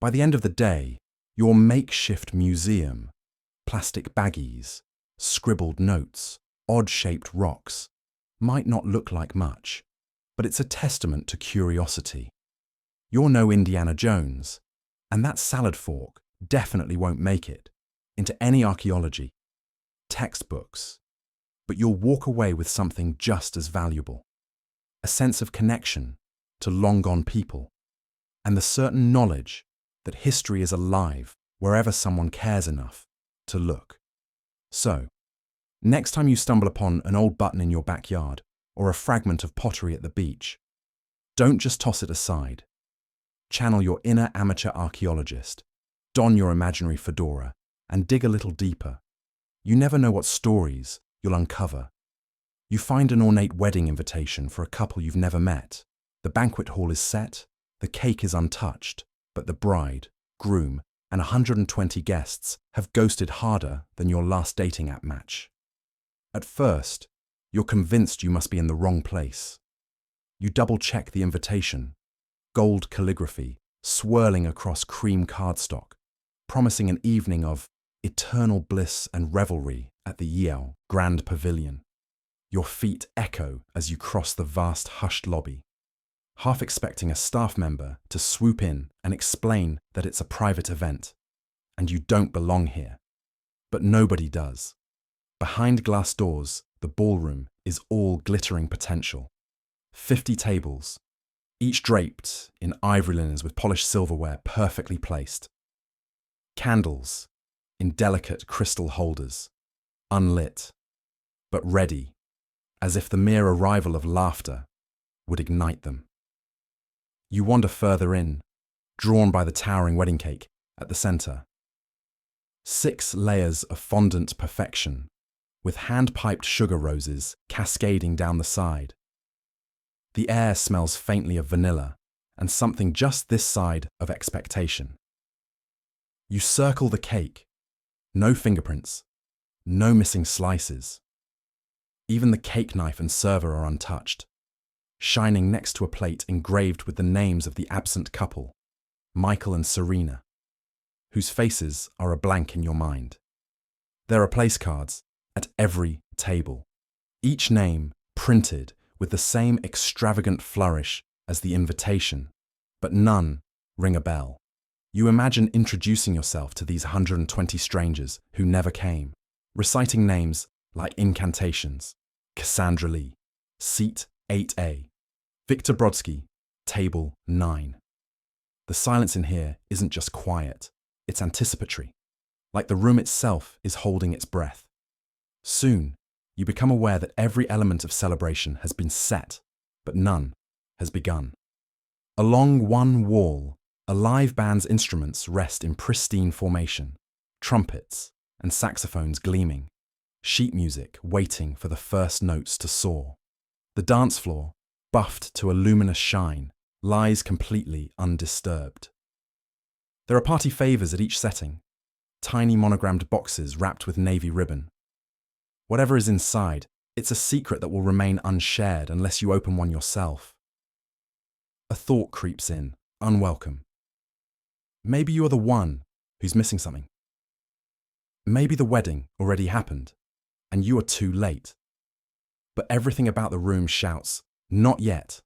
By the end of the day, your makeshift museum, plastic baggies, scribbled notes, odd-shaped rocks, might not look like much, but it's a testament to curiosity. You're no Indiana Jones, and that salad fork definitely won't make it into any archaeology textbooks, but you'll walk away with something just as valuable, a sense of connection to long-gone people, and the certain knowledge that history is alive wherever someone cares enough to look. So, next time you stumble upon an old button in your backyard or a fragment of pottery at the beach, don't just toss it aside. Channel your inner amateur archaeologist, don your imaginary fedora, and dig a little deeper. You never know what stories you'll uncover. You find an ornate wedding invitation for a couple you've never met. The banquet hall is set, the cake is untouched, but the bride, groom, and 120 guests have ghosted harder than your last dating app match. At first, you're convinced you must be in the wrong place. You double-check the invitation, gold calligraphy, swirling across cream cardstock, promising an evening of eternal bliss and revelry at the Yale Grand Pavilion. Your feet echo as you cross the vast hushed lobby, half expecting a staff member to swoop in and explain that it's a private event, and you don't belong here. But nobody does. Behind glass doors, the ballroom is all glittering potential. 50 tables, each draped in ivory linens with polished silverware perfectly placed. Candles in delicate crystal holders, unlit, but ready, as if the mere arrival of laughter would ignite them. You wander further in, drawn by the towering wedding cake at the center. 6 layers of fondant perfection, with hand-piped sugar roses cascading down the side. The air smells faintly of vanilla and something just this side of expectation. You circle the cake. No fingerprints, no missing slices. Even the cake knife and server are untouched, shining next to a plate engraved with the names of the absent couple, Michael and Serena, whose faces are a blank in your mind. There are place cards at every table, each name printed with the same extravagant flourish as the invitation, but none ring a bell. You imagine introducing yourself to these 120 strangers who never came, reciting names like incantations: Cassandra Lee, seat 8A, Victor Brodsky, table 9. The silence in here isn't just quiet, it's anticipatory, like the room itself is holding its breath. Soon, you become aware that every element of celebration has been set, but none has begun. Along one wall, a live band's instruments rest in pristine formation, trumpets and saxophones gleaming, sheet music waiting for the first notes to soar. The dance floor, buffed to a luminous shine, lies completely undisturbed. There are party favors at each setting, tiny monogrammed boxes wrapped with navy ribbon. Whatever is inside, it's a secret that will remain unshared unless you open one yourself. A thought creeps in, unwelcome. Maybe you are the one who's missing something. Maybe the wedding already happened, and you are too late. But everything about the room shouts, "Not yet."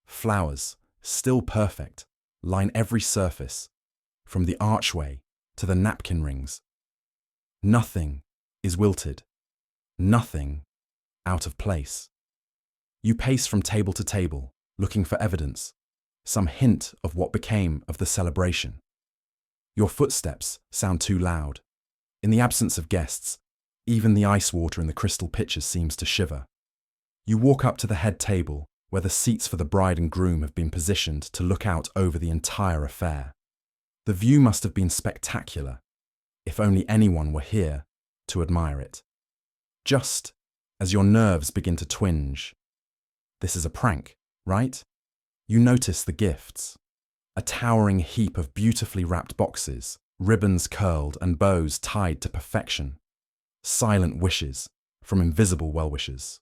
Flowers, still perfect, line every surface, from the archway to the napkin rings. Nothing is wilted, nothing out of place. You pace from table to table, looking for evidence, some hint of what became of the celebration. Your footsteps sound too loud. In the absence of guests, even the ice water in the crystal pitchers seems to shiver. You walk up to the head table, where the seats for the bride and groom have been positioned to look out over the entire affair. The view must have been spectacular, if only anyone were here to admire it. Just as your nerves begin to twinge. This is a prank, right? You notice the gifts. A towering heap of beautifully wrapped boxes, ribbons curled and bows tied to perfection. Silent wishes from invisible well-wishers.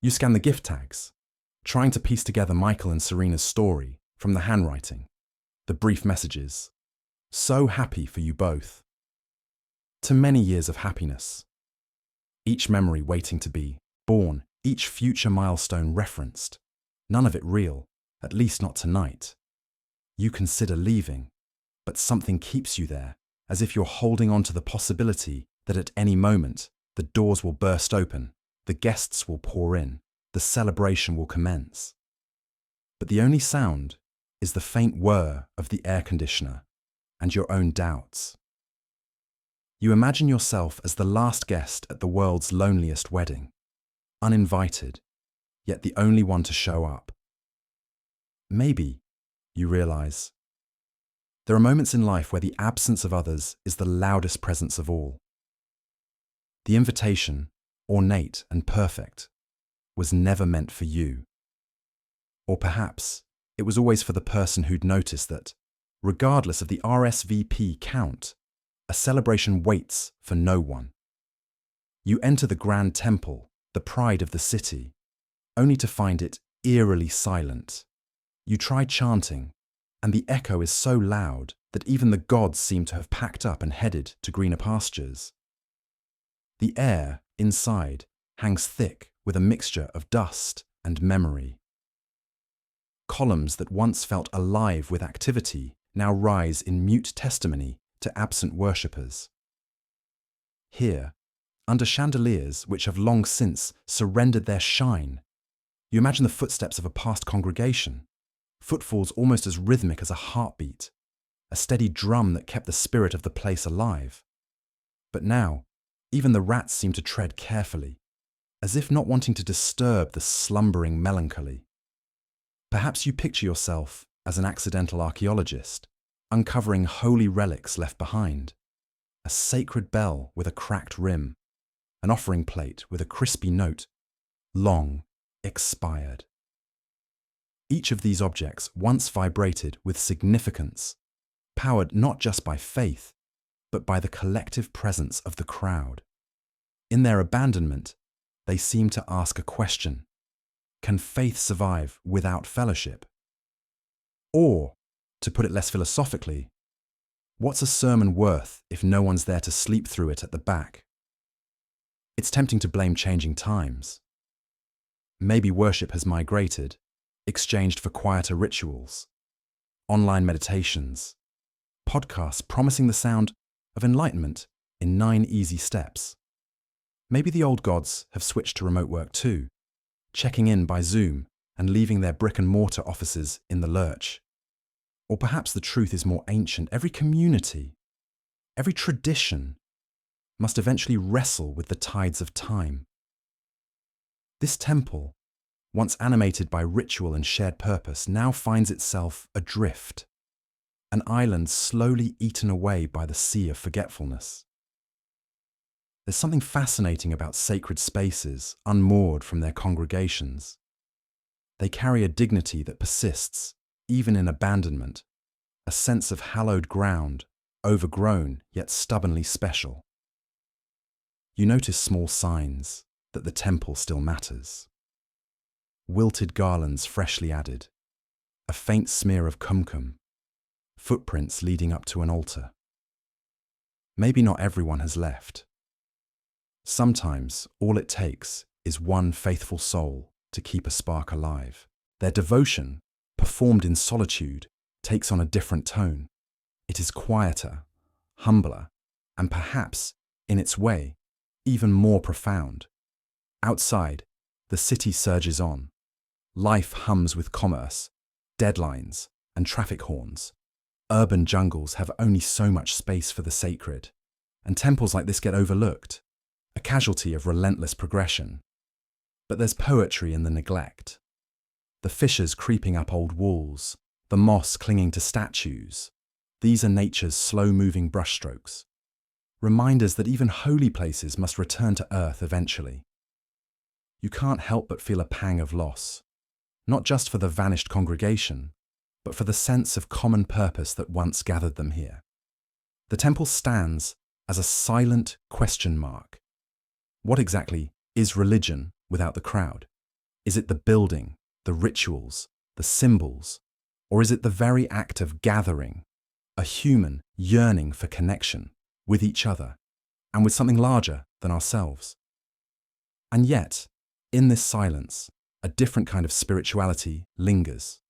You scan the gift tags, trying to piece together Michael and Serena's story from the handwriting, the brief messages. So happy for you both. To many years of happiness. Each memory waiting to be born, each future milestone referenced. None of it real, at least not tonight. You consider leaving, but something keeps you there, as if you're holding on to the possibility that at any moment, the doors will burst open, the guests will pour in, the celebration will commence. But the only sound is the faint whir of the air conditioner and your own doubts. You imagine yourself as the last guest at the world's loneliest wedding, uninvited, yet the only one to show up. Maybe, you realize, there are moments in life where the absence of others is the loudest presence of all. The invitation, ornate and perfect, was never meant for you. Or perhaps it was always for the person who'd noticed that, regardless of the RSVP count, a celebration waits for no one. You enter the grand temple, the pride of the city, only to find it eerily silent. You try chanting, and the echo is so loud that even the gods seem to have packed up and headed to greener pastures. The air inside hangs thick with a mixture of dust and memory. Columns that once felt alive with activity now rise in mute testimony to absent worshippers. Here, under chandeliers which have long since surrendered their shine, you imagine the footsteps of a past congregation, footfalls almost as rhythmic as a heartbeat, a steady drum that kept the spirit of the place alive. But now, even the rats seem to tread carefully, as if not wanting to disturb the slumbering melancholy. Perhaps you picture yourself as an accidental archaeologist, uncovering holy relics left behind, a sacred bell with a cracked rim, an offering plate with a crispy note, long expired. Each of these objects once vibrated with significance, powered not just by faith, but by the collective presence of the crowd. In their abandonment, they seem to ask a question: can faith survive without fellowship? Or, to put it less philosophically, what's a sermon worth if no one's there to sleep through it at the back? It's tempting to blame changing times. Maybe worship has migrated, exchanged for quieter rituals, online meditations, podcasts promising the sound of enlightenment in 9 easy steps. Maybe the old gods have switched to remote work too, checking in by Zoom and leaving their brick-and-mortar offices in the lurch. Or perhaps the truth is more ancient. Every community, every tradition must eventually wrestle with the tides of time. This temple, once animated by ritual and shared purpose, now finds itself adrift, an island slowly eaten away by the sea of forgetfulness. There's something fascinating about sacred spaces unmoored from their congregations. They carry a dignity that persists, even in abandonment, a sense of hallowed ground, overgrown yet stubbornly special. You notice small signs that the temple still matters. Wilted garlands freshly added, a faint smear of kumkum, footprints leading up to an altar. Maybe not everyone has left. Sometimes all it takes is one faithful soul to keep a spark alive. Their devotion, performed in solitude, takes on a different tone. It is quieter, humbler, and perhaps, in its way, even more profound. Outside, the city surges on. Life hums with commerce, deadlines, and traffic horns. Urban jungles have only so much space for the sacred, and temples like this get overlooked, a casualty of relentless progression. But there's poetry in the neglect. The fissures creeping up old walls, the moss clinging to statues. These are nature's slow-moving brushstrokes, reminders that even holy places must return to earth eventually. You can't help but feel a pang of loss, not just for the vanished congregation, but for the sense of common purpose that once gathered them here. The temple stands as a silent question mark. What exactly is religion without the crowd? Is it the building, the rituals, the symbols, or is it the very act of gathering, a human yearning for connection with each other and with something larger than ourselves? And yet, in this silence, a different kind of spirituality lingers.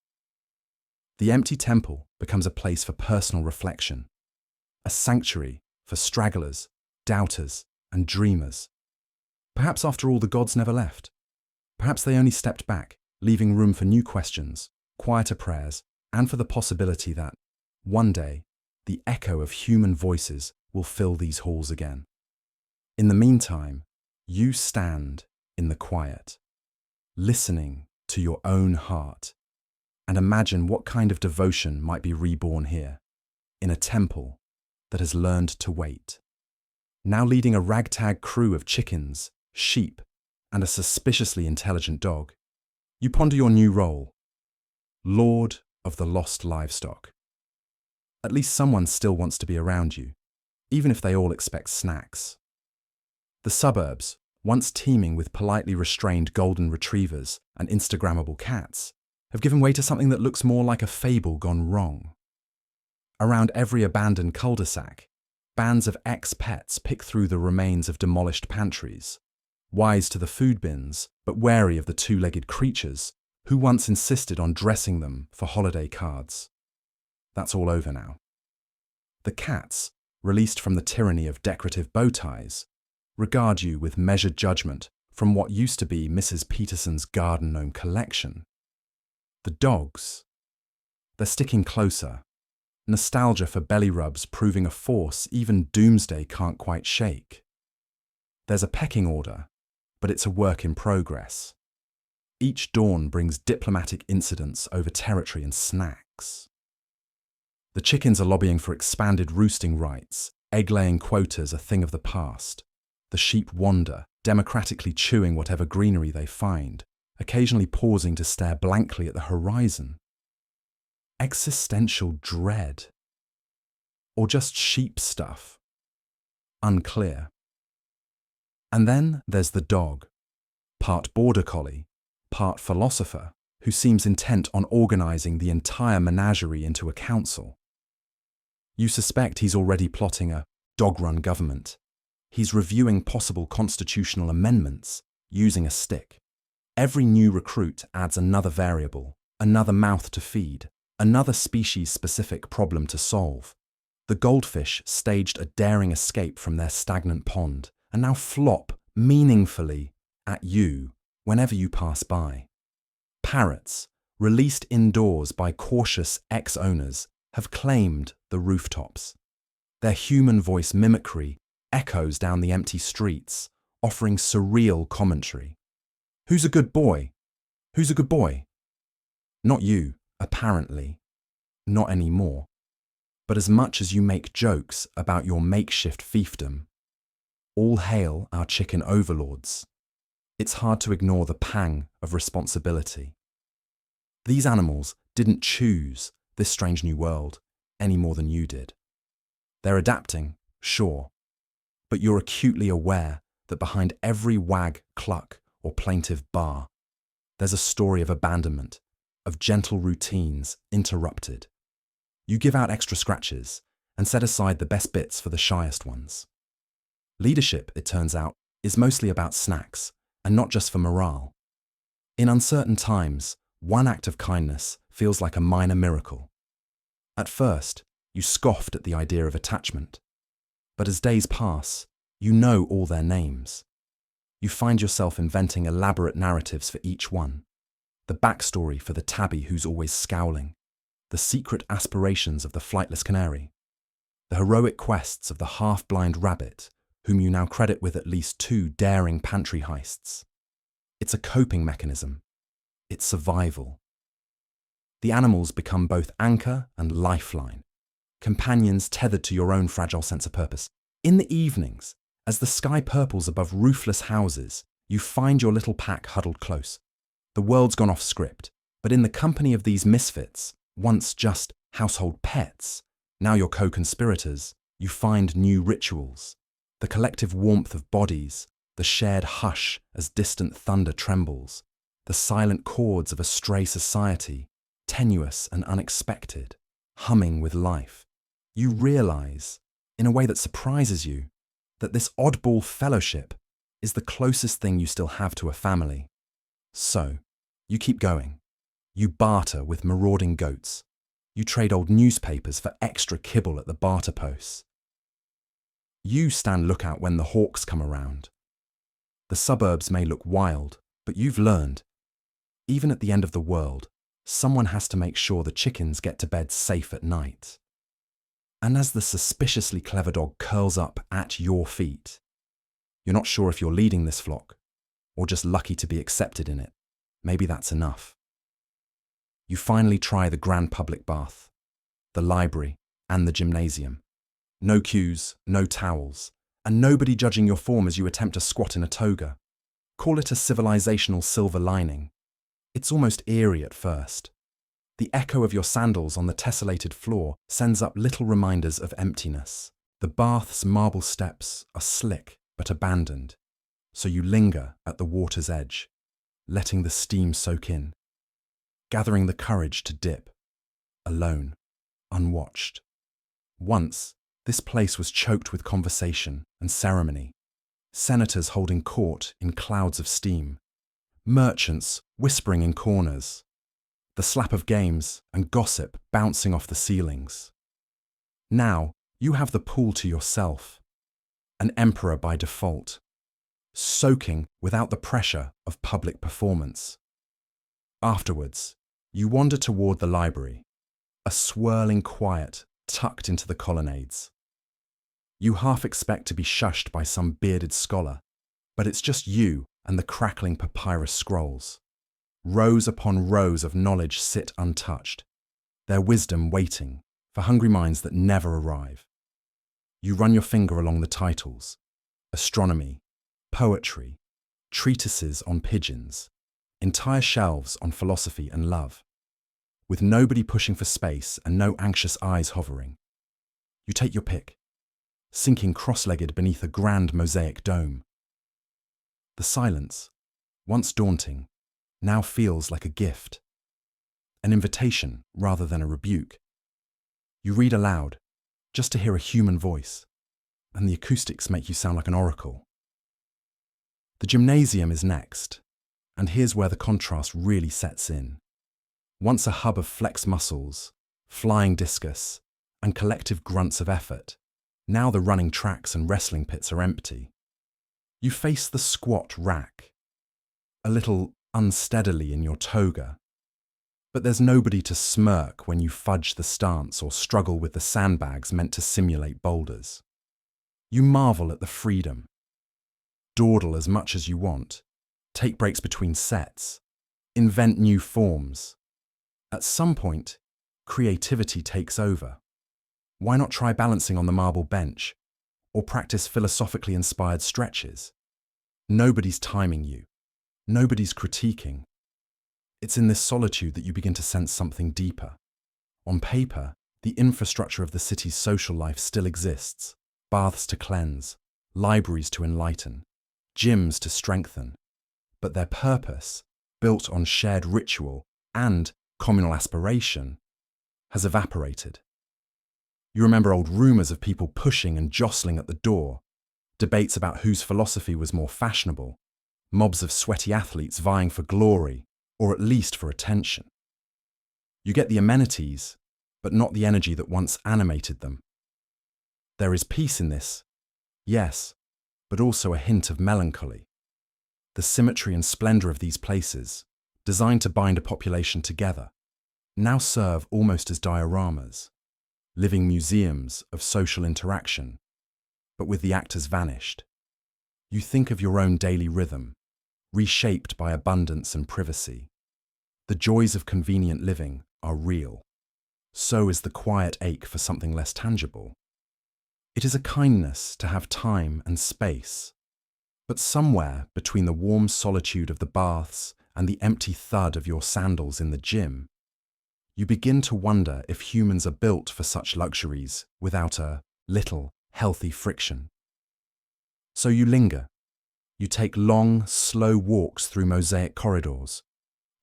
The empty temple becomes a place for personal reflection, a sanctuary for stragglers, doubters, and dreamers. Perhaps after all the gods never left. Perhaps they only stepped back, leaving room for new questions, quieter prayers, and for the possibility that, one day, the echo of human voices will fill these halls again. In the meantime, you stand in the quiet, listening to your own heart, and imagine what kind of devotion might be reborn here, in a temple that has learned to wait. Now leading a ragtag crew of chickens, sheep, and a suspiciously intelligent dog, you ponder your new role, Lord of the Lost Livestock. At least someone still wants to be around you, even if they all expect snacks. The suburbs, once teeming with politely restrained golden retrievers and Instagrammable cats, have given way to something that looks more like a fable gone wrong. Around every abandoned cul-de-sac, bands of ex-pets pick through the remains of demolished pantries, wise to the food bins, but wary of the two-legged creatures who once insisted on dressing them for holiday cards. That's all over now. The cats, released from the tyranny of decorative bow ties, regard you with measured judgment from what used to be Mrs. Peterson's garden gnome collection. The dogs, they're sticking closer, nostalgia for belly rubs proving a force even doomsday can't quite shake. There's a pecking order, but it's a work in progress. Each dawn brings diplomatic incidents over territory and snacks. The chickens are lobbying for expanded roosting rights, egg-laying quotas a thing of the past. The sheep wander, democratically chewing whatever greenery they find, occasionally pausing to stare blankly at the horizon. Existential dread? Or just sheep stuff? Unclear. And then there's the dog, part border collie, part philosopher, who seems intent on organising the entire menagerie into a council. You suspect he's already plotting a dog-run government. He's reviewing possible constitutional amendments using a stick. Every new recruit adds another variable, another mouth to feed, another species-specific problem to solve. The goldfish staged a daring escape from their stagnant pond and now flop meaningfully at you whenever you pass by. Parrots, released indoors by cautious ex-owners, have claimed the rooftops. Their human voice mimicry echoes down the empty streets, offering surreal commentary. Who's a good boy? Who's a good boy? Not you, apparently. Not anymore. But as much as you make jokes about your makeshift fiefdom, all hail our chicken overlords. It's hard to ignore the pang of responsibility. These animals didn't choose this strange new world any more than you did. They're adapting, sure, but you're acutely aware that behind every wag, cluck, or plaintive bar, there's a story of abandonment, of gentle routines interrupted. You give out extra scratches and set aside the best bits for the shyest ones. Leadership, it turns out, is mostly about snacks, and not just for morale. In uncertain times, one act of kindness feels like a minor miracle. At first, you scoffed at the idea of attachment. But as days pass, you know all their names. You find yourself inventing elaborate narratives for each one. The backstory for the tabby who's always scowling. The secret aspirations of the flightless canary. The heroic quests of the half-blind rabbit, whom you now credit with at least 2 daring pantry heists. It's a coping mechanism. It's survival. The animals become both anchor and lifeline, companions tethered to your own fragile sense of purpose. In the evenings, as the sky purples above roofless houses, you find your little pack huddled close. The world's gone off script, but in the company of these misfits, once just household pets, now your co-conspirators, you find new rituals. The collective warmth of bodies, the shared hush as distant thunder trembles, the silent chords of a stray society, tenuous and unexpected, humming with life. You realize, in a way that surprises you, that this oddball fellowship is the closest thing you still have to a family. So, you keep going. You barter with marauding goats. You trade old newspapers for extra kibble at the barter posts. You stand lookout when the hawks come around. The suburbs may look wild, but you've learned, even at the end of the world, someone has to make sure the chickens get to bed safe at night. And as the suspiciously clever dog curls up at your feet, you're not sure if you're leading this flock, or just lucky to be accepted in it. Maybe that's enough. You finally try the grand public bath, the library, and the gymnasium. No queues, no towels, and nobody judging your form as you attempt to squat in a toga. Call it a civilizational silver lining. It's almost eerie at first. The echo of your sandals on the tessellated floor sends up little reminders of emptiness. The bath's marble steps are slick but abandoned, so you linger at the water's edge, letting the steam soak in. gathering the courage to dip, alone, unwatched. Once, this place was choked with conversation and ceremony, senators holding court in clouds of steam, merchants whispering in corners, the slap of games and gossip bouncing off the ceilings. Now, you have the pool to yourself, an emperor by default, soaking without the pressure of public performance. Afterwards, you wander toward the library, a swirling quiet tucked into the colonnades. You half expect to be shushed by some bearded scholar, but it's just you and the crackling papyrus scrolls. Rows upon rows of knowledge sit untouched, their wisdom waiting for hungry minds that never arrive. You run your finger along the titles: astronomy, poetry, treatises on pigeons, entire shelves on philosophy and love, with nobody pushing for space and no anxious eyes hovering. You take your pick, sinking cross-legged beneath a grand mosaic dome. The silence, once daunting, now feels like a gift, an invitation rather than a rebuke. You read aloud, just to hear a human voice, and the acoustics make you sound like an oracle. The gymnasium is next, and here's where the contrast really sets in. Once a hub of flex muscles, flying discus, and collective grunts of effort, now the running tracks and wrestling pits are empty. You face the squat rack, a little unsteadily in your toga, but there's nobody to smirk when you fudge the stance or struggle with the sandbags meant to simulate boulders. You marvel at the freedom. Dawdle as much as you want, take breaks between sets, invent new forms. At some point, creativity takes over. Why not try balancing on the marble bench, or practice philosophically inspired stretches? Nobody's timing you. Nobody's critiquing. It's in this solitude that you begin to sense something deeper. On paper, the infrastructure of the city's social life still exists: baths to cleanse, libraries to enlighten, gyms to strengthen. But their purpose, built on shared ritual and communal aspiration, has evaporated. You remember old rumours of people pushing and jostling at the door, debates about whose philosophy was more fashionable, mobs of sweaty athletes vying for glory, or at least for attention. You get the amenities, but not the energy that once animated them. There is peace in this, yes, but also a hint of melancholy. The symmetry and splendour of these places, designed to bind a population together, now serve almost as dioramas, living museums of social interaction, but with the actors vanished. You think of your own daily rhythm, reshaped by abundance and privacy. The joys of convenient living are real. So is the quiet ache for something less tangible. It is a kindness to have time and space, but somewhere between the warm solitude of the baths and the empty thud of your sandals in the gym, you begin to wonder if humans are built for such luxuries without a little healthy friction. So you linger. You take long, slow walks through mosaic corridors,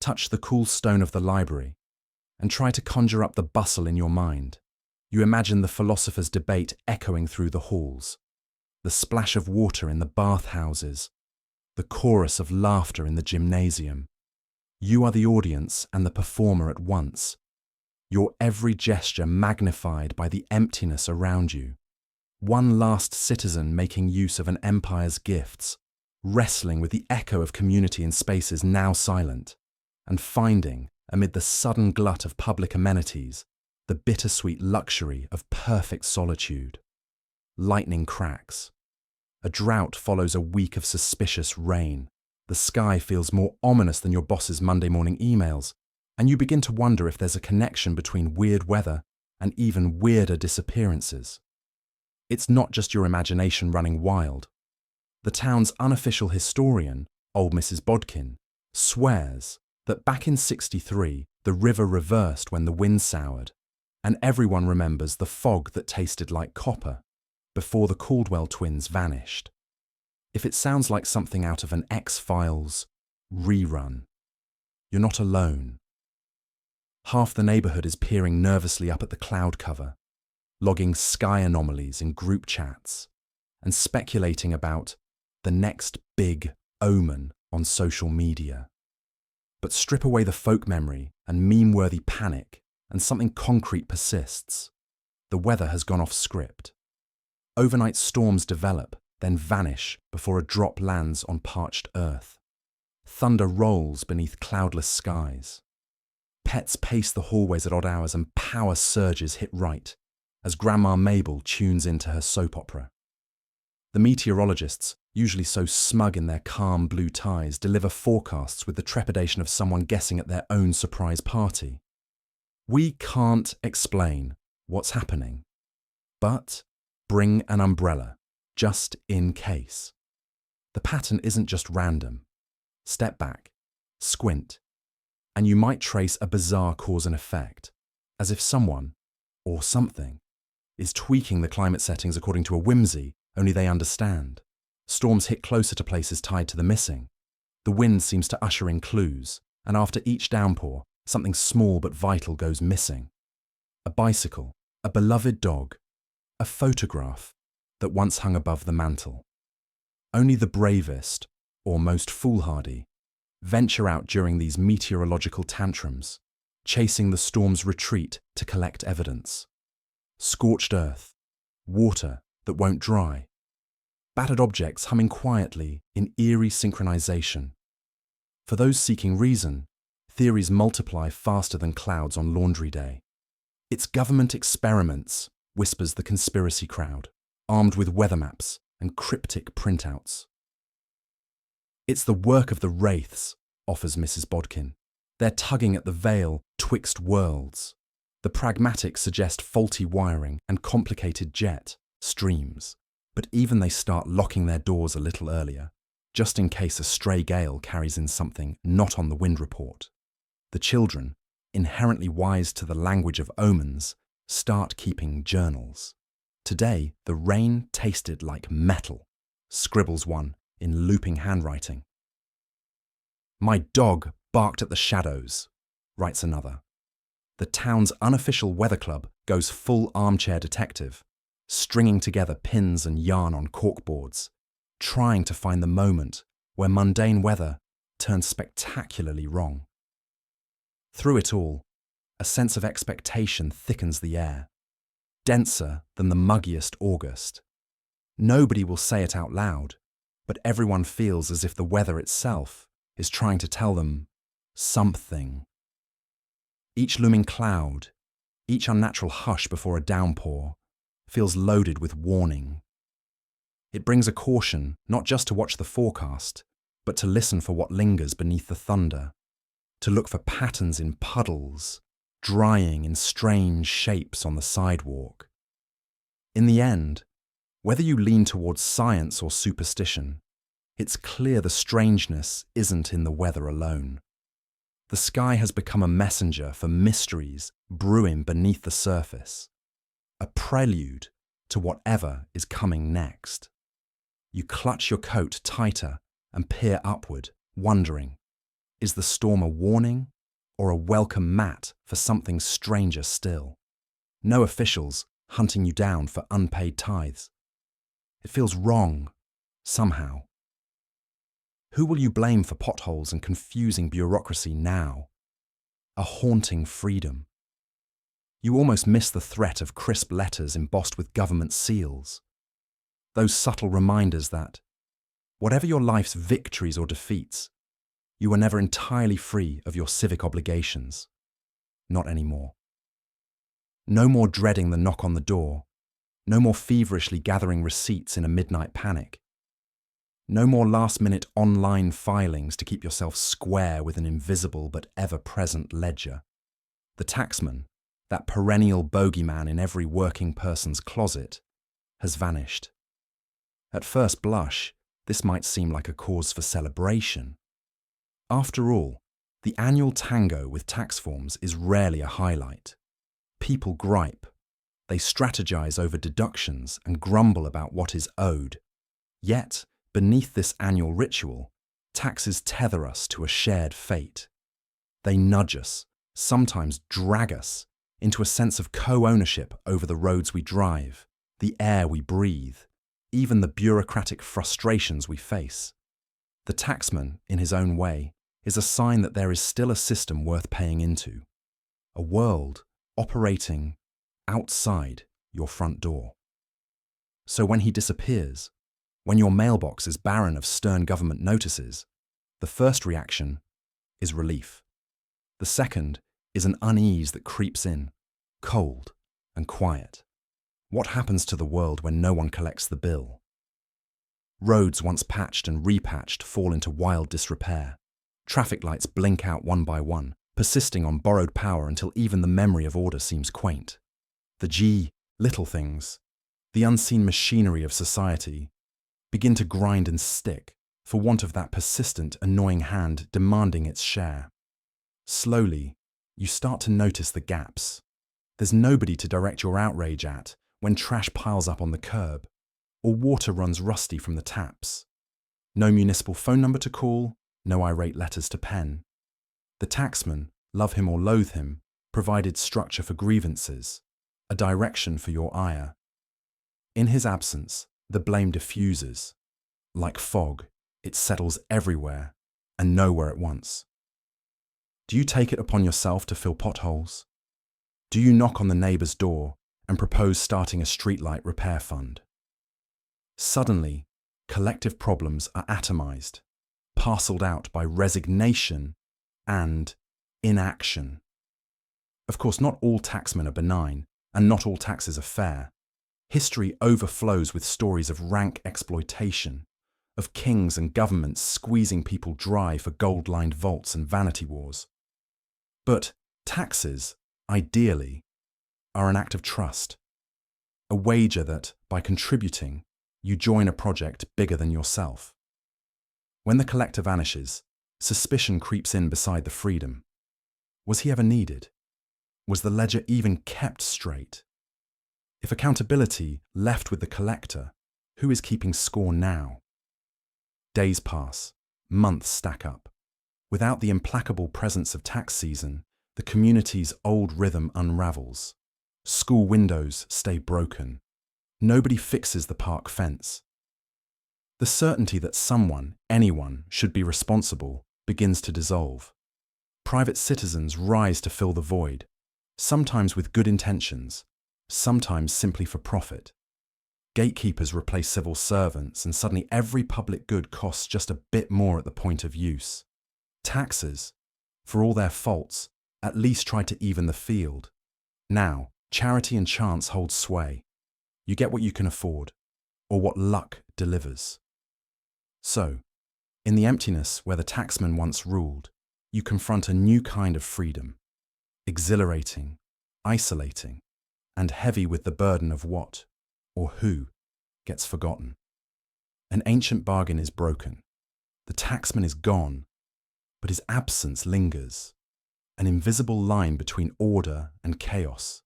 touch the cool stone of the library, and try to conjure up the bustle in your mind. You imagine the philosopher's debate echoing through the halls, the splash of water in the bathhouses, the chorus of laughter in the gymnasium. You are the audience and the performer at once, your every gesture magnified by the emptiness around you. One last citizen making use of an empire's gifts, wrestling with the echo of community in spaces now silent, and finding, amid the sudden glut of public amenities, the bittersweet luxury of perfect solitude. Lightning cracks. A drought follows a week of suspicious rain. The sky feels more ominous than your boss's Monday morning emails, and you begin to wonder if there's a connection between weird weather and even weirder disappearances. It's not just your imagination running wild. The town's unofficial historian, old Mrs. Bodkin, swears that back in '63 the river reversed when the wind soured, and everyone remembers the fog that tasted like copper before the Caldwell twins vanished. If it sounds like something out of an X-Files rerun, you're not alone. Half the neighborhood is peering nervously up at the cloud cover, logging sky anomalies in group chats, and speculating about the next big omen on social media. But strip away the folk memory and meme-worthy panic, and something concrete persists. The weather has gone off script. Overnight storms develop, then vanish before a drop lands on parched earth. Thunder rolls beneath cloudless skies. Pets pace the hallways at odd hours and power surges hit right as Grandma Mabel tunes into her soap opera. The meteorologists, usually so smug in their calm blue ties, deliver forecasts with the trepidation of someone guessing at their own surprise party. We can't explain what's happening, but bring an umbrella, just in case. The pattern isn't just random. Step back, squint, and you might trace a bizarre cause and effect, as if someone, or something, is tweaking the climate settings according to a whimsy only they understand. Storms hit closer to places tied to the missing. The wind seems to usher in clues, and after each downpour, something small but vital goes missing. A bicycle, a beloved dog, a photograph that once hung above the mantel. Only the bravest, or most foolhardy, venture out during these meteorological tantrums, chasing the storm's retreat to collect evidence. Scorched earth, water that won't dry, battered objects humming quietly in eerie synchronization. For those seeking reason, theories multiply faster than clouds on laundry day. It's government experiments, whispers the conspiracy crowd, armed with weather maps and cryptic printouts. It's the work of the wraiths, offers Mrs. Bodkin. They're tugging at the veil twixt worlds. The pragmatics suggest faulty wiring and complicated jet streams, but even they start locking their doors a little earlier, just in case a stray gale carries in something not on the wind report. The children, inherently wise to the language of omens, start keeping journals. Today, the rain tasted like metal, scribbles one in looping handwriting. My dog barked at the shadows, writes another. The town's unofficial weather club goes full armchair detective, stringing together pins and yarn on corkboards, trying to find the moment where mundane weather turns spectacularly wrong. Through it all, a sense of expectation thickens the air, denser than the muggiest August. Nobody will say it out loud, but everyone feels as if the weather itself is trying to tell them something. Each looming cloud, each unnatural hush before a downpour, feels loaded with warning. It brings a caution not just to watch the forecast, but to listen for what lingers beneath the thunder, to look for patterns in puddles, drying in strange shapes on the sidewalk. In the end, whether you lean towards science or superstition, it's clear the strangeness isn't in the weather alone. The sky has become a messenger for mysteries brewing beneath the surface, a prelude to whatever is coming next. You clutch your coat tighter and peer upward, wondering, is the storm a warning or a welcome mat for something stranger still? No officials hunting you down for unpaid tithes. It feels wrong, somehow. Who will you blame for potholes and confusing bureaucracy now? A haunting freedom. You almost miss the threat of crisp letters embossed with government seals. Those subtle reminders that, whatever your life's victories or defeats, you are never entirely free of your civic obligations. Not anymore. No more dreading the knock on the door. No more feverishly gathering receipts in a midnight panic. No more last-minute online filings to keep yourself square with an invisible but ever-present ledger. The taxman, that perennial bogeyman in every working person's closet, has vanished. At first blush, this might seem like a cause for celebration. After all, the annual tango with tax forms is rarely a highlight. People gripe. They strategize over deductions and grumble about what is owed. Yet, beneath this annual ritual, taxes tether us to a shared fate. They nudge us, sometimes drag us into a sense of co-ownership over the roads we drive, the air we breathe, even the bureaucratic frustrations we face. The taxman, in his own way, is a sign that there is still a system worth paying into, a world operating outside your front door. So when he disappears, when your mailbox is barren of stern government notices, the first reaction is relief. The second is an unease that creeps in, cold and quiet. What happens to the world when no one collects the bill? Roads once patched and repatched fall into wild disrepair. Traffic lights blink out one by one, persisting on borrowed power until even the memory of order seems quaint. The little things, the unseen machinery of society, begin to grind and stick for want of that persistent, annoying hand demanding its share. Slowly, you start to notice the gaps. There's nobody to direct your outrage at when trash piles up on the curb, or water runs rusty from the taps. No municipal phone number to call, no irate letters to pen. The taxman, love him or loathe him, provided structure for grievances, a direction for your ire. In his absence, the blame diffuses. Like fog, it settles everywhere and nowhere at once. Do you take it upon yourself to fill potholes? Do you knock on the neighbour's door and propose starting a streetlight repair fund? Suddenly, collective problems are atomized, parcelled out by resignation and inaction. Of course, not all taxmen are benign, and not all taxes are fair. History overflows with stories of rank exploitation, of kings and governments squeezing people dry for gold-lined vaults and vanity wars. But taxes, ideally, are an act of trust, a wager that, by contributing, you join a project bigger than yourself. When the collector vanishes, suspicion creeps in beside the freedom. Was he ever needed? Was the ledger even kept straight? If accountability left with the collector, who is keeping score now? Days pass, months stack up. Without the implacable presence of tax season, the community's old rhythm unravels. School windows stay broken. Nobody fixes the park fence. The certainty that someone, anyone, should be responsible begins to dissolve. Private citizens rise to fill the void, sometimes with good intentions, sometimes simply for profit. Gatekeepers replace civil servants, and suddenly every public good costs just a bit more at the point of use. Taxes, for all their faults, at least try to even the field. Now, charity and chance hold sway. You get what you can afford, or what luck delivers. So, in the emptiness where the taxman once ruled, you confront a new kind of freedom, exhilarating, isolating, and heavy with the burden of what, or who, gets forgotten. An ancient bargain is broken. The taxman is gone, but his absence lingers, an invisible line between order and chaos.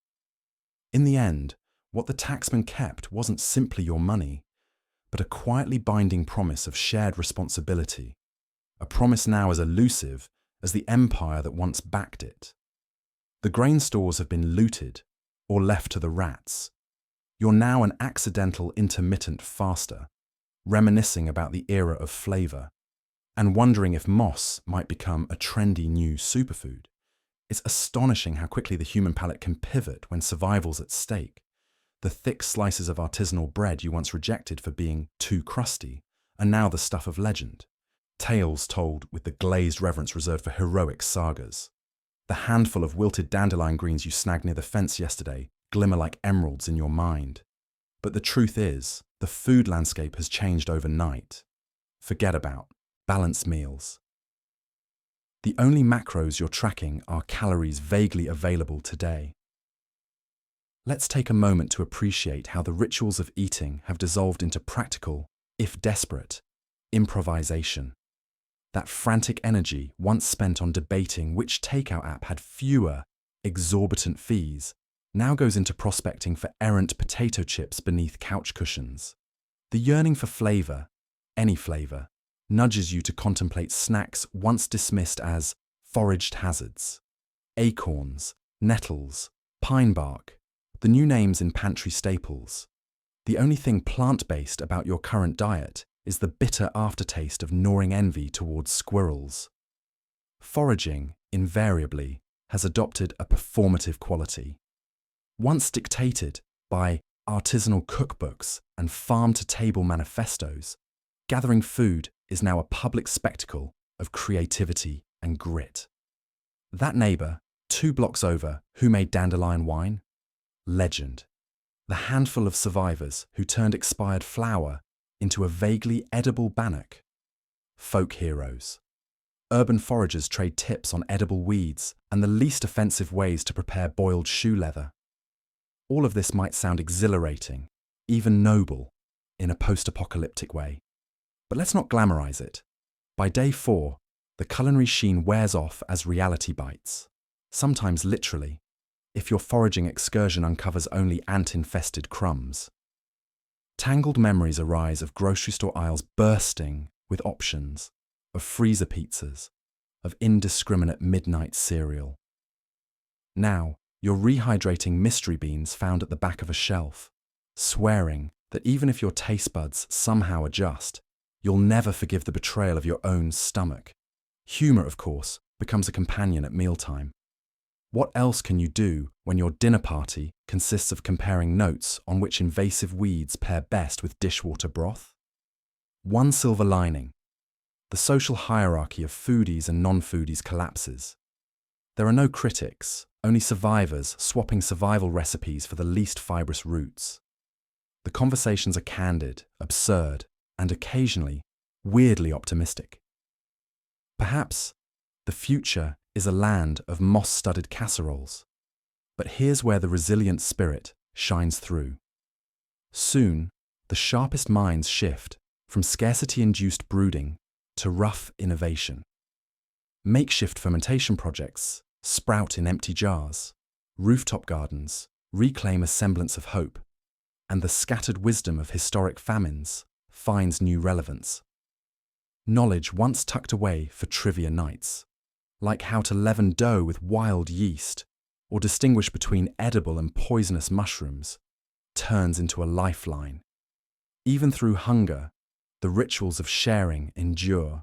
In the end, what the taxman kept wasn't simply your money, but a quietly binding promise of shared responsibility, a promise now as elusive as the empire that once backed it. The grain stores have been looted or left to the rats. You're now an accidental intermittent faster, reminiscing about the era of flavour, and wondering if moss might become a trendy new superfood. It's astonishing how quickly the human palate can pivot when survival's at stake. The thick slices of artisanal bread you once rejected for being too crusty are now the stuff of legend, tales told with the glazed reverence reserved for heroic sagas. The handful of wilted dandelion greens you snagged near the fence yesterday glimmer like emeralds in your mind. But the truth is, the food landscape has changed overnight. Forget about balanced meals. The only macros you're tracking are calories vaguely available today. Let's take a moment to appreciate how the rituals of eating have dissolved into practical, if desperate, improvisation. That frantic energy once spent on debating which takeout app had fewer, exorbitant fees now goes into prospecting for errant potato chips beneath couch cushions. The yearning for flavour, any flavour, nudges you to contemplate snacks once dismissed as foraged hazards. acorns, nettles, pine bark, the new names in pantry staples. The only thing plant-based about your current diet is the bitter aftertaste of gnawing envy towards squirrels. Foraging, invariably, has adopted a performative quality. Once dictated by artisanal cookbooks and farm-to-table manifestos, gathering food is now a public spectacle of creativity and grit. That neighbour, 2 blocks over, who made dandelion wine? Legend. The handful of survivors who turned expired flour into a vaguely edible bannock? Folk heroes. Urban foragers trade tips on edible weeds and the least offensive ways to prepare boiled shoe leather. All of this might sound exhilarating, even noble, in a post-apocalyptic way. But let's not glamorize it. By day 4, the culinary sheen wears off as reality bites, sometimes literally, if your foraging excursion uncovers only ant-infested crumbs. Tangled memories arise of grocery store aisles bursting with options, of freezer pizzas, of indiscriminate midnight cereal. Now, you're rehydrating mystery beans found at the back of a shelf, swearing that even if your taste buds somehow adjust, you'll never forgive the betrayal of your own stomach. Humour, of course, becomes a companion at mealtime. What else can you do when your dinner party consists of comparing notes on which invasive weeds pair best with dishwater broth? One silver lining. The social hierarchy of foodies and non-foodies collapses. There are no critics, only survivors swapping survival recipes for the least fibrous roots. The conversations are candid, absurd, and occasionally weirdly optimistic. Perhaps the future is a land of moss-studded casseroles. But here's where the resilient spirit shines through. Soon, the sharpest minds shift from scarcity-induced brooding to rough innovation. Makeshift fermentation projects sprout in empty jars, rooftop gardens reclaim a semblance of hope, and the scattered wisdom of historic famines finds new relevance. Knowledge once tucked away for trivia nights, like how to leaven dough with wild yeast or distinguish between edible and poisonous mushrooms, turns into a lifeline. Even through hunger, the rituals of sharing endure.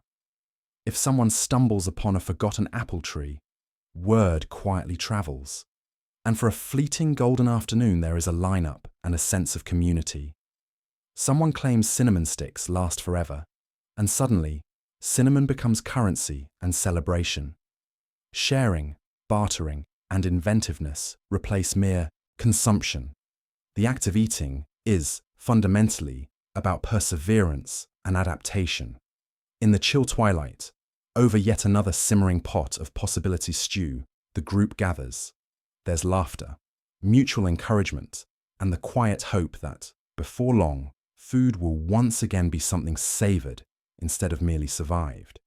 If someone stumbles upon a forgotten apple tree, word quietly travels. And for a fleeting golden afternoon, there is a lineup and a sense of community. Someone claims cinnamon sticks last forever, and suddenly, cinnamon becomes currency and celebration. Sharing, bartering, and inventiveness replace mere consumption. The act of eating is, fundamentally, about perseverance and adaptation. In the chill twilight, over yet another simmering pot of possibility stew, the group gathers. There's laughter, mutual encouragement, and the quiet hope that, before long, food will once again be something savoured instead of merely survived.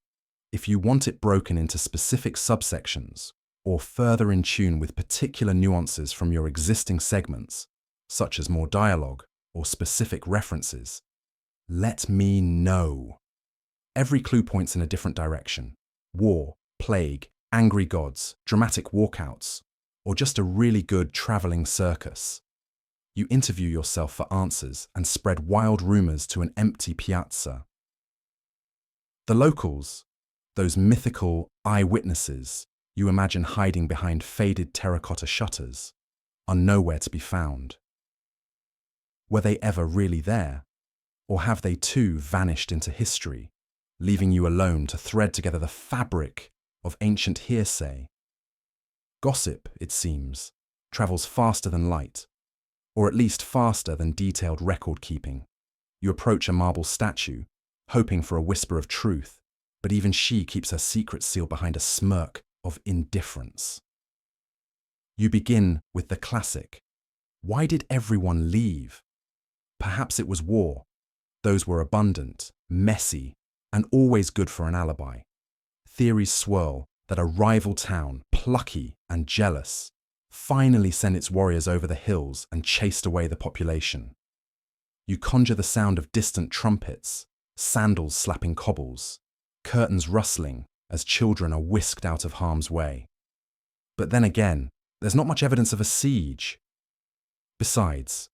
If you want it broken into specific subsections, or further in tune with particular nuances from your existing segments, such as more dialogue or specific references, let me know. Every clue points in a different direction. War, plague, angry gods, dramatic walkouts, or just a really good travelling circus. You interview yourself for answers and spread wild rumours to an empty piazza. The locals, those mythical eyewitnesses you imagine hiding behind faded terracotta shutters, are nowhere to be found. Were they ever really there? Or have they too vanished into history, leaving you alone to thread together the fabric of ancient hearsay? Gossip, it seems, travels faster than light, or at least faster than detailed record-keeping. You approach a marble statue, hoping for a whisper of truth, but even she keeps her secret sealed behind a smirk of indifference. You begin with the classic. Why did everyone leave? Perhaps it was war. Those were abundant, messy, and always good for an alibi. Theories swirl that a rival town, plucky and jealous, finally sent its warriors over the hills and chased away the population. You conjure the sound of distant trumpets, sandals slapping cobbles, curtains rustling as children are whisked out of harm's way. But then again, there's not much evidence of a siege. Besides,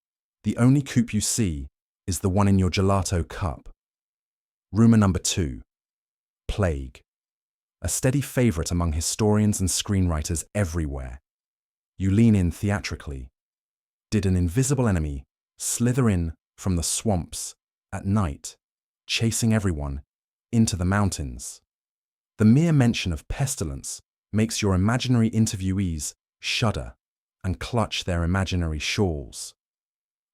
the only coop you see is the one in your gelato cup. Rumour number 2. Plague. A steady favourite among historians and screenwriters everywhere. You lean in theatrically. Did an invisible enemy slither in from the swamps at night, chasing everyone into the mountains? The mere mention of pestilence makes your imaginary interviewees shudder and clutch their imaginary shawls.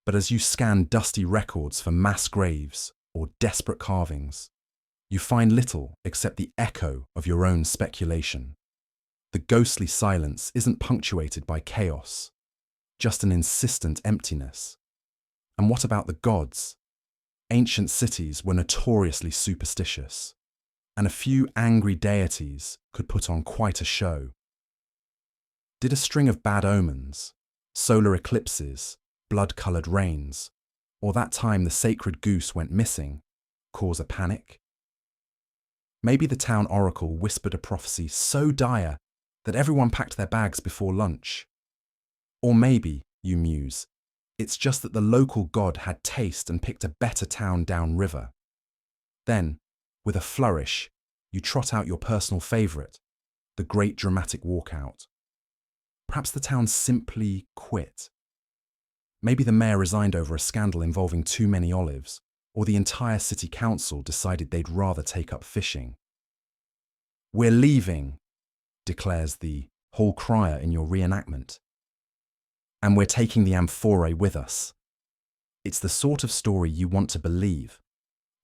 But as you scan dusty records for mass graves or desperate carvings, you find little except the echo of your own speculation. The ghostly silence isn't punctuated by chaos, just an insistent emptiness. And what about the gods? Ancient cities were notoriously superstitious, and a few angry deities could put on quite a show. Did a string of bad omens, solar eclipses, blood-coloured rains, or that time the sacred goose went missing, cause a panic? Maybe the town oracle whispered a prophecy so dire that everyone packed their bags before lunch. Or maybe, you muse, it's just that the local god had taste and picked a better town downriver. Then, with a flourish, you trot out your personal favourite, the great dramatic walkout. Perhaps the town simply quit. Maybe the mayor resigned over a scandal involving too many olives, or the entire city council decided they'd rather take up fishing. "We're leaving," declares the hall crier in your reenactment. "And we're taking the amphore with us." It's the sort of story you want to believe.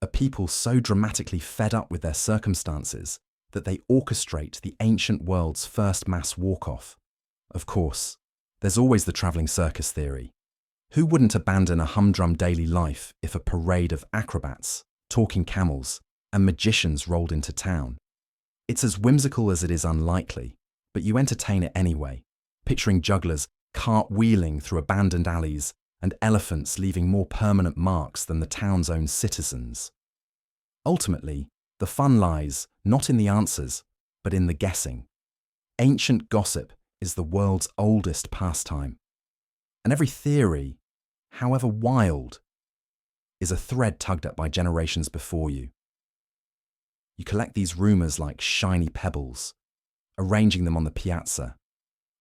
A people so dramatically fed up with their circumstances that they orchestrate the ancient world's first mass walk-off. Of course, there's always the travelling circus theory. Who wouldn't abandon a humdrum daily life if a parade of acrobats, talking camels, and magicians rolled into town? It's as whimsical as it is unlikely, but you entertain it anyway, picturing jugglers cartwheeling through abandoned alleys and elephants leaving more permanent marks than the town's own citizens. Ultimately, the fun lies not in the answers, but in the guessing. Ancient gossip is the world's oldest pastime, and every theory, however wild, is a thread tugged at by generations before you. You collect these rumours like shiny pebbles, arranging them on the piazza,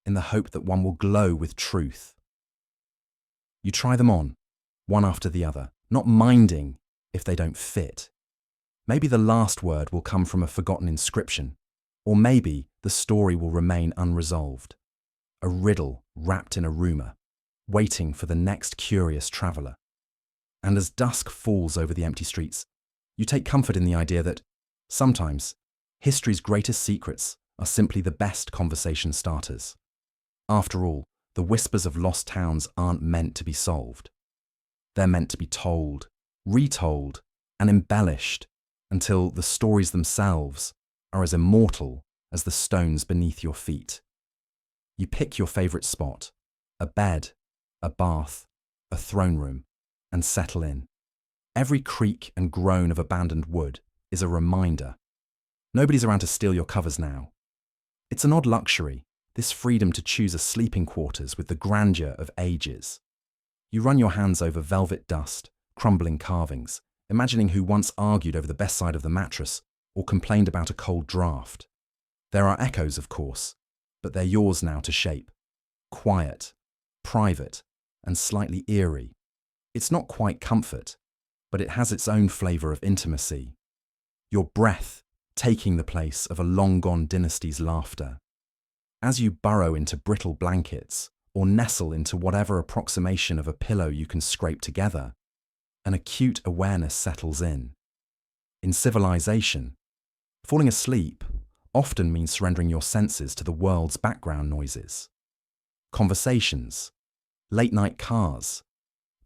in the hope that one will glow with truth. You try them on, one after the other, not minding if they don't fit. Maybe the last word will come from a forgotten inscription, or maybe the story will remain unresolved, a riddle wrapped in a rumour, waiting for the next curious traveller. And as dusk falls over the empty streets, you take comfort in the idea that, sometimes, history's greatest secrets are simply the best conversation starters. After all, the whispers of lost towns aren't meant to be solved. They're meant to be told, retold, and embellished until the stories themselves are as immortal as the stones beneath your feet. You pick your favourite spot, a bed, a bath, a throne room, and settle in. Every creak and groan of abandoned wood is a reminder. Nobody's around to steal your covers now. It's an odd luxury, this freedom to choose a sleeping quarters with the grandeur of ages. You run your hands over velvet dust, crumbling carvings, imagining who once argued over the best side of the mattress or complained about a cold draft. There are echoes, of course, but they're yours now to shape. Quiet, private, and slightly eerie. It's not quite comfort, but it has its own flavour of intimacy. Your breath taking the place of a long-gone dynasty's laughter. As you burrow into brittle blankets or nestle into whatever approximation of a pillow you can scrape together, an acute awareness settles in. In civilization, falling asleep often means surrendering your senses to the world's background noises. Conversations, late-night cars,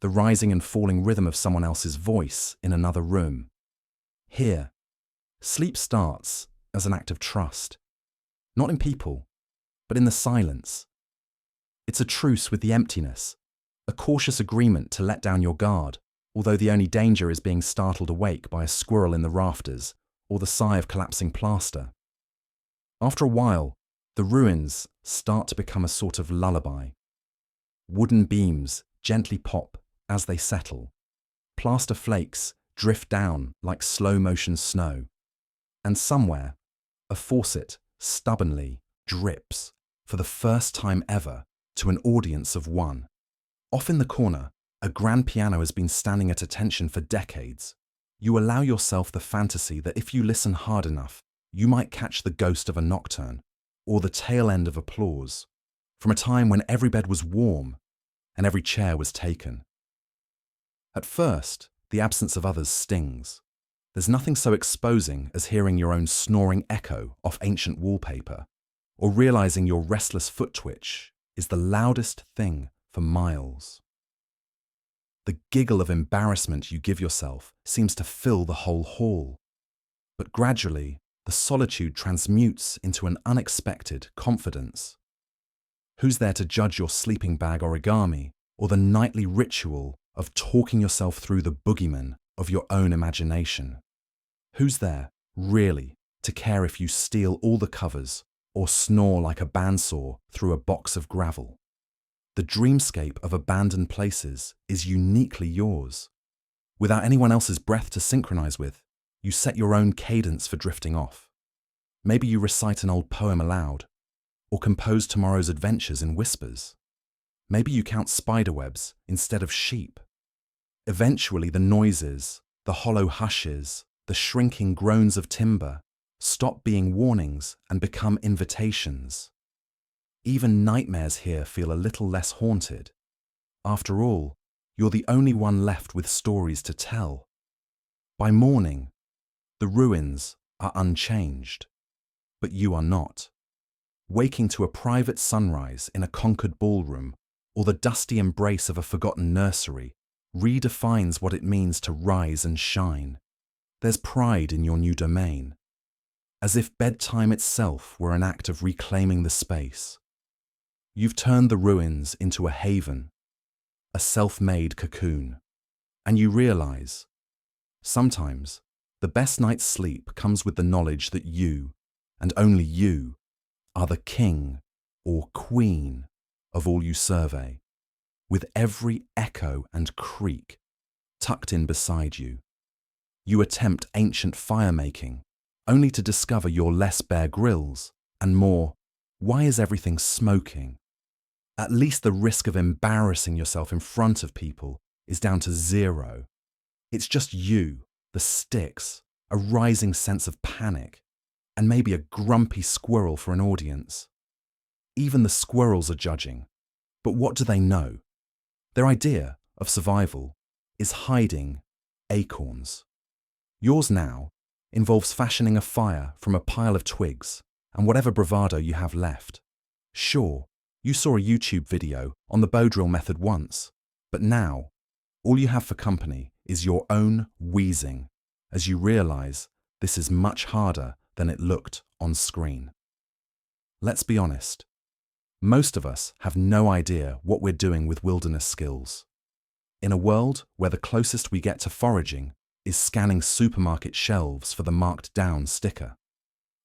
the rising and falling rhythm of someone else's voice in another room. Here, sleep starts as an act of trust, not in people, but in the silence. It's a truce with the emptiness, a cautious agreement to let down your guard, although the only danger is being startled awake by a squirrel in the rafters or the sigh of collapsing plaster. After a while, the ruins start to become a sort of lullaby. Wooden beams gently pop as they settle. Plaster flakes drift down like slow-motion snow. And somewhere, a faucet stubbornly drips, for the first time ever, to an audience of one. Off in the corner, a grand piano has been standing at attention for decades. You allow yourself the fantasy that if you listen hard enough, you might catch the ghost of a nocturne, or the tail end of applause, from a time when every bed was warm and every chair was taken. At first, the absence of others stings. There's nothing so exposing as hearing your own snoring echo off ancient wallpaper, or realizing your restless foot twitch is the loudest thing for miles. The giggle of embarrassment you give yourself seems to fill the whole hall. But gradually, the solitude transmutes into an unexpected confidence. Who's there to judge your sleeping bag origami, or the nightly ritual of talking yourself through the boogeyman of your own imagination? Who's there, really, to care if you steal all the covers or snore like a bandsaw through a box of gravel? The dreamscape of abandoned places is uniquely yours. Without anyone else's breath to synchronize with, you set your own cadence for drifting off. Maybe you recite an old poem aloud, or compose tomorrow's adventures in whispers. Maybe you count spiderwebs instead of sheep. Eventually the noises, the hollow hushes, the shrinking groans of timber stop being warnings and become invitations. Even nightmares here feel a little less haunted. After all, you're the only one left with stories to tell. By morning, the ruins are unchanged, but you are not. Waking to a private sunrise in a conquered ballroom or the dusty embrace of a forgotten nursery redefines what it means to rise and shine. There's pride in your new domain, as if bedtime itself were an act of reclaiming the space. You've turned the ruins into a haven, a self-made cocoon, and you realize, sometimes, the best night's sleep comes with the knowledge that you, and only you, are the king or queen of all you survey, with every echo and creak tucked in beside you. You attempt ancient fire-making, only to discover your less bare grills, and more, why is everything smoking? At least the risk of embarrassing yourself in front of people is down to zero. It's just you, the sticks, a rising sense of panic, and maybe a grumpy squirrel for an audience. Even the squirrels are judging, but what do they know? Their idea of survival is hiding acorns. Yours now involves fashioning a fire from a pile of twigs and whatever bravado you have left. Sure, you saw a YouTube video on the bow drill method once, but now, all you have for company is your own wheezing as you realize this is much harder than it looked on screen. Let's be honest, most of us have no idea what we're doing with wilderness skills. In a world where the closest we get to foraging is scanning supermarket shelves for the marked down sticker,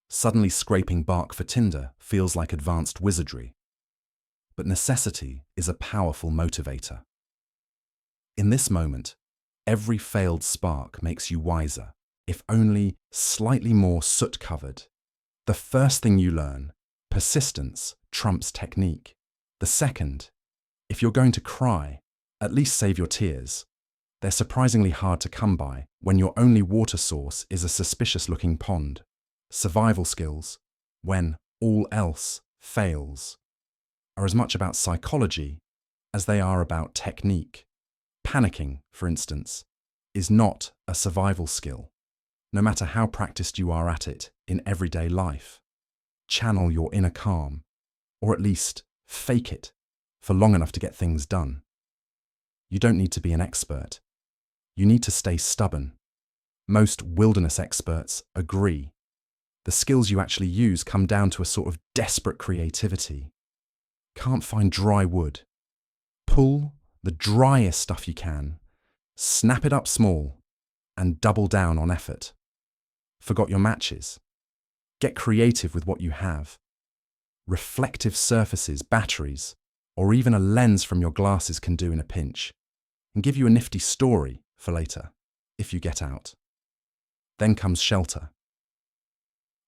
suddenly scraping bark for tinder feels like advanced wizardry. But necessity is a powerful motivator. In this moment, every failed spark makes you wiser, if only slightly more soot-covered. The first thing you learn, persistence trumps technique. The second, if you're going to cry, at least save your tears. They're surprisingly hard to come by when your only water source is a suspicious-looking pond. Survival skills, when all else fails, are as much about psychology as they are about technique. Panicking, for instance, is not a survival skill, no matter how practiced you are at it in everyday life. Channel your inner calm, or at least fake it for long enough to get things done. You don't need to be an expert. You need to stay stubborn. Most wilderness experts agree. The skills you actually use come down to a sort of desperate creativity. Can't find dry wood? Pull the driest stuff you can, snap it up small, and double down on effort. Forgot your matches? Get creative with what you have. reflective surfaces, batteries, or even a lens from your glasses can do in a pinch, and give you a nifty story for later, if you get out. Then comes shelter.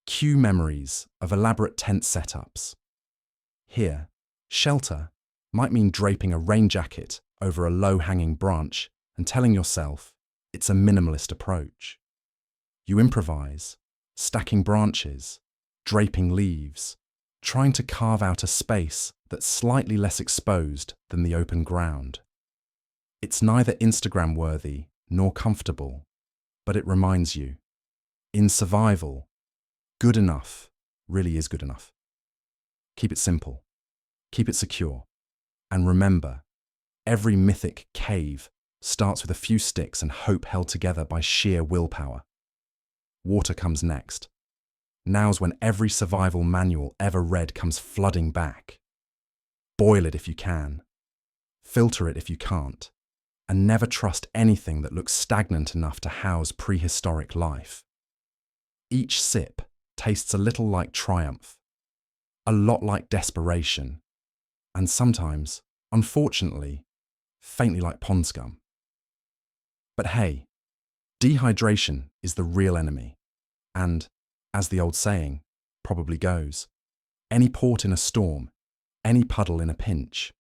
Cue memories of elaborate tent setups. Here, shelter might mean draping a rain jacket over a low-hanging branch and telling yourself it's a minimalist approach. You improvise, stacking branches, draping leaves, trying to carve out a space that's slightly less exposed than the open ground. It's neither Instagram-worthy nor comfortable, but it reminds you, in survival, good enough really is good enough. Keep it simple, keep it secure, and remember, every mythic cave starts with a few sticks and hope held together by sheer willpower. Water comes next. Now's when every survival manual ever read comes flooding back. Boil it if you can. Filter it if you can't. And never trust anything that looks stagnant enough to house prehistoric life. Each sip tastes a little like triumph, a lot like desperation, and sometimes, unfortunately, faintly like pond scum. But hey, dehydration is the real enemy, and, as the old saying probably goes, any port in a storm, any puddle in a pinch.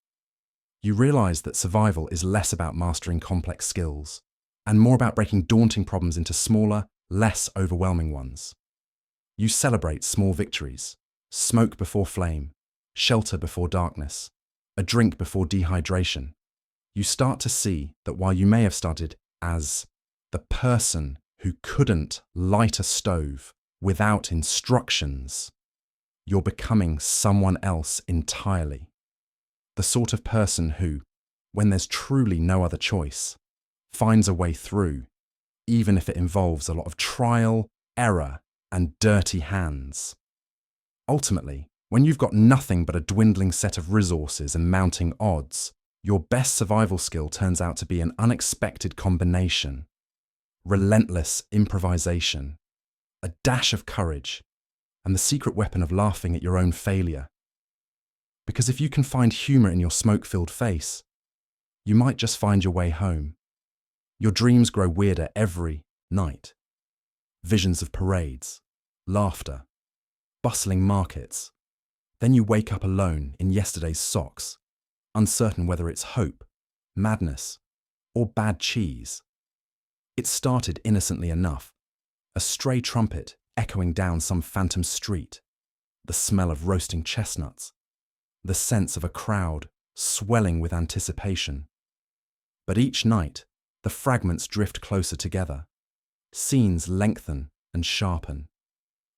You realize that survival is less about mastering complex skills, and more about breaking daunting problems into smaller, less overwhelming ones. You celebrate small victories, smoke before flame, shelter before darkness, a drink before dehydration. You start to see that while you may have started as the person who couldn't light a stove without instructions, you're becoming someone else entirely. The sort of person who, when there's truly no other choice, finds a way through, even if it involves a lot of trial, error, and dirty hands. Ultimately, when you've got nothing but a dwindling set of resources and mounting odds, your best survival skill turns out to be an unexpected combination. Relentless improvisation, a dash of courage, and the secret weapon of laughing at your own failure. Because if you can find humour in your smoke-filled face, you might just find your way home. Your dreams grow weirder every night. Visions of parades, laughter, bustling markets. Then you wake up alone in yesterday's socks, uncertain whether it's hope, madness, or bad cheese. It started innocently enough, a stray trumpet echoing down some phantom street, the smell of roasting chestnuts, the sense of a crowd swelling with anticipation. But each night, the fragments drift closer together. Scenes lengthen and sharpen.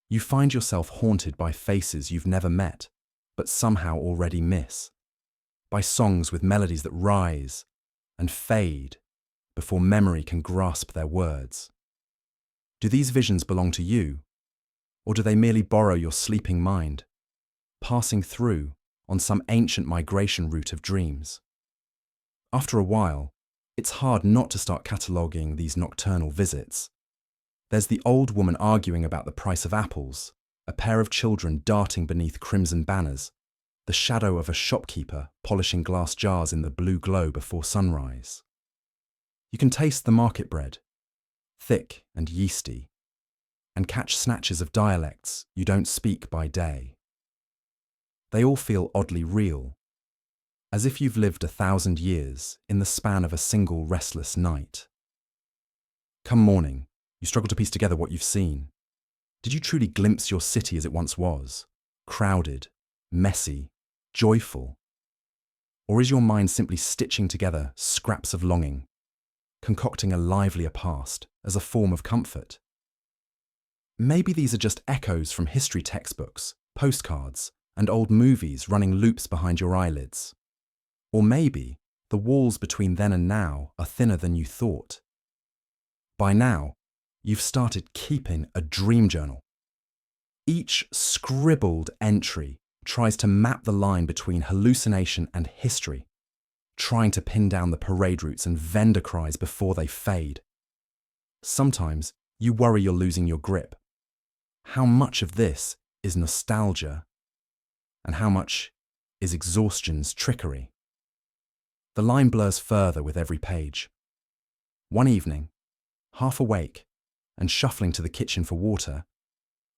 You find yourself haunted by faces you've never met, but somehow already miss. By songs with melodies that rise and fade before memory can grasp their words. Do these visions belong to you, or do they merely borrow your sleeping mind, passing through on some ancient migration route of dreams? After a while, it's hard not to start cataloguing these nocturnal visits. There's the old woman arguing about the price of apples, a pair of children darting beneath crimson banners, the shadow of a shopkeeper polishing glass jars in the blue glow before sunrise. You can taste the market bread, thick and yeasty, and catch snatches of dialects you don't speak by day. They all feel oddly real, as if you've lived 1,000 years in the span of a single restless night. Come morning, you struggle to piece together what you've seen. Did you truly glimpse your city as it once was, crowded, messy, joyful? Or is your mind simply stitching together scraps of longing, concocting a livelier past as a form of comfort? Maybe these are just echoes from history textbooks, postcards, and old movies running loops behind your eyelids. Or maybe the walls between then and now are thinner than you thought. By now, you've started keeping a dream journal. Each scribbled entry tries to map the line between hallucination and history, trying to pin down the parade routes and vendor cries before they fade. Sometimes you worry you're losing your grip. How much of this is nostalgia? and how much is exhaustion's trickery. The line blurs further with every page. One evening, half awake and shuffling to the kitchen for water,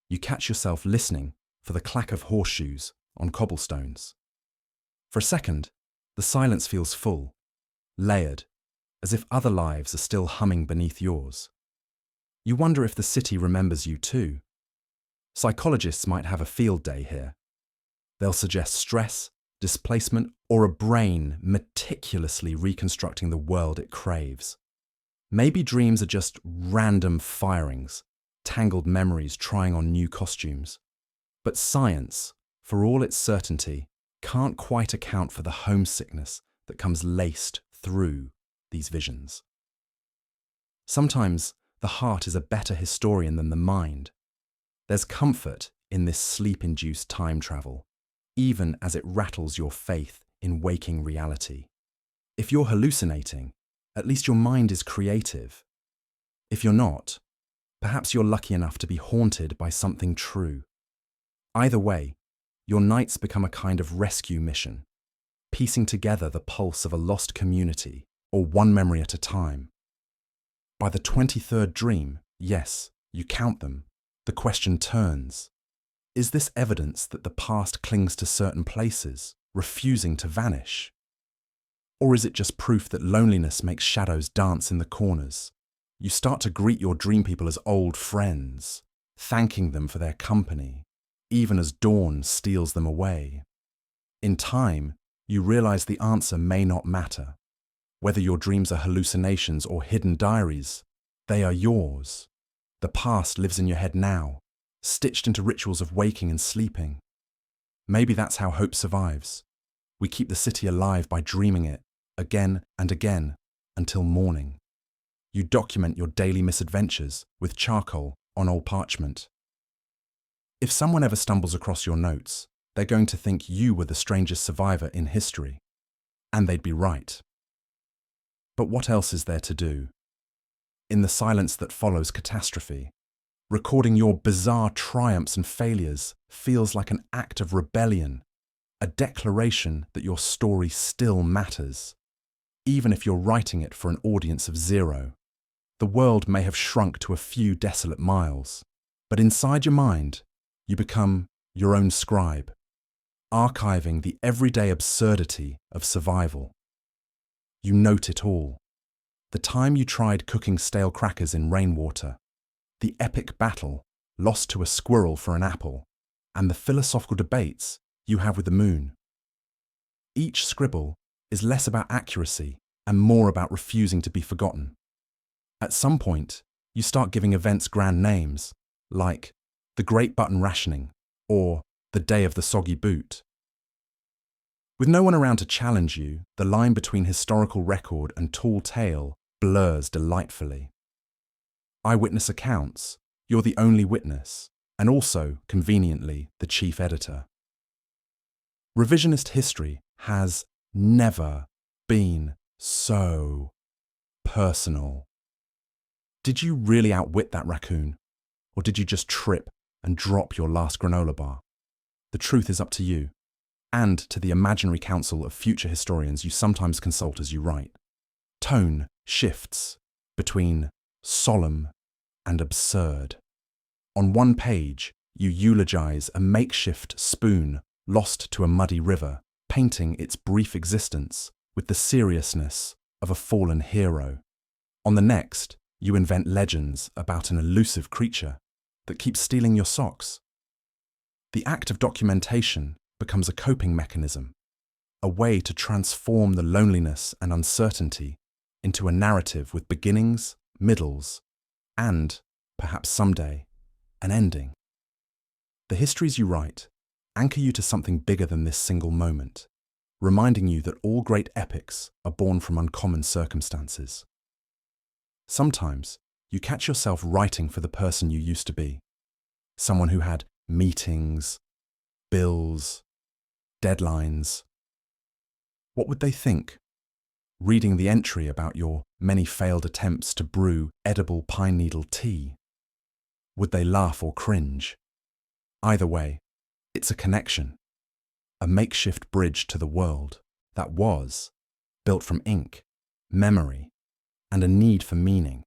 you catch yourself listening for the clack of horseshoes on cobblestones. For a second, the silence feels full, layered, as if other lives are still humming beneath yours. You wonder if the city remembers you too. Psychologists might have a field day here. They'll suggest stress, displacement, or a brain meticulously reconstructing the world it craves. Maybe dreams are just random firings, tangled memories trying on new costumes. But science, for all its certainty, can't quite account for the homesickness that comes laced through these visions. Sometimes the heart is a better historian than the mind. There's comfort in this sleep-induced time travel, even as it rattles your faith in waking reality. If you're hallucinating, at least your mind is creative. If you're not, perhaps you're lucky enough to be haunted by something true. Either way, your nights become a kind of rescue mission, piecing together the pulse of a lost community, or one memory at a time. By the 23rd dream, yes, you count them, the question turns. Is this evidence that the past clings to certain places, refusing to vanish? Or is it just proof that loneliness makes shadows dance in the corners? You start to greet your dream people as old friends, thanking them for their company, even as dawn steals them away. In time, you realize the answer may not matter. Whether your dreams are hallucinations or hidden diaries, they are yours. The past lives in your head now, stitched into rituals of waking and sleeping. Maybe that's how hope survives. We keep the city alive by dreaming it, again and again, until morning. You document your daily misadventures with charcoal on old parchment. If someone ever stumbles across your notes, they're going to think you were the strangest survivor in history. And they'd be right. But what else is there to do? In the silence that follows catastrophe, recording your bizarre triumphs and failures feels like an act of rebellion, a declaration that your story still matters, even if you're writing it for an audience of 0. The world may have shrunk to a few desolate miles, but inside your mind, you become your own scribe, archiving the everyday absurdity of survival. You note it all. The time you tried cooking stale crackers in rainwater, the epic battle lost to a squirrel for an apple, and the philosophical debates you have with the moon. Each scribble is less about accuracy and more about refusing to be forgotten. At some point, you start giving events grand names, like the Great Button Rationing or the Day of the Soggy Boot. With no one around to challenge you, the line between historical record and tall tale blurs delightfully. Eyewitness accounts, you're the only witness, and also, conveniently, the chief editor. Revisionist history has never been so personal. Did you really outwit that raccoon? Or did you just trip and drop your last granola bar? The truth is up to you, and to the imaginary council of future historians you sometimes consult as you write. Tone shifts between solemn and absurd. On one page, you eulogize a makeshift spoon lost to a muddy river, painting its brief existence with the seriousness of a fallen hero. On the next, you invent legends about an elusive creature that keeps stealing your socks. The act of documentation becomes a coping mechanism, a way to transform the loneliness and uncertainty into a narrative with beginnings, middles, and, perhaps someday, an ending. The histories you write anchor you to something bigger than this single moment, reminding you that all great epics are born from uncommon circumstances. Sometimes you catch yourself writing for the person you used to be, someone who had meetings, bills, deadlines. What would they think? Reading the entry about your many failed attempts to brew edible pine needle tea. Would they laugh or cringe? Either way, it's a connection. a makeshift bridge to the world that was, built from ink, memory, and a need for meaning.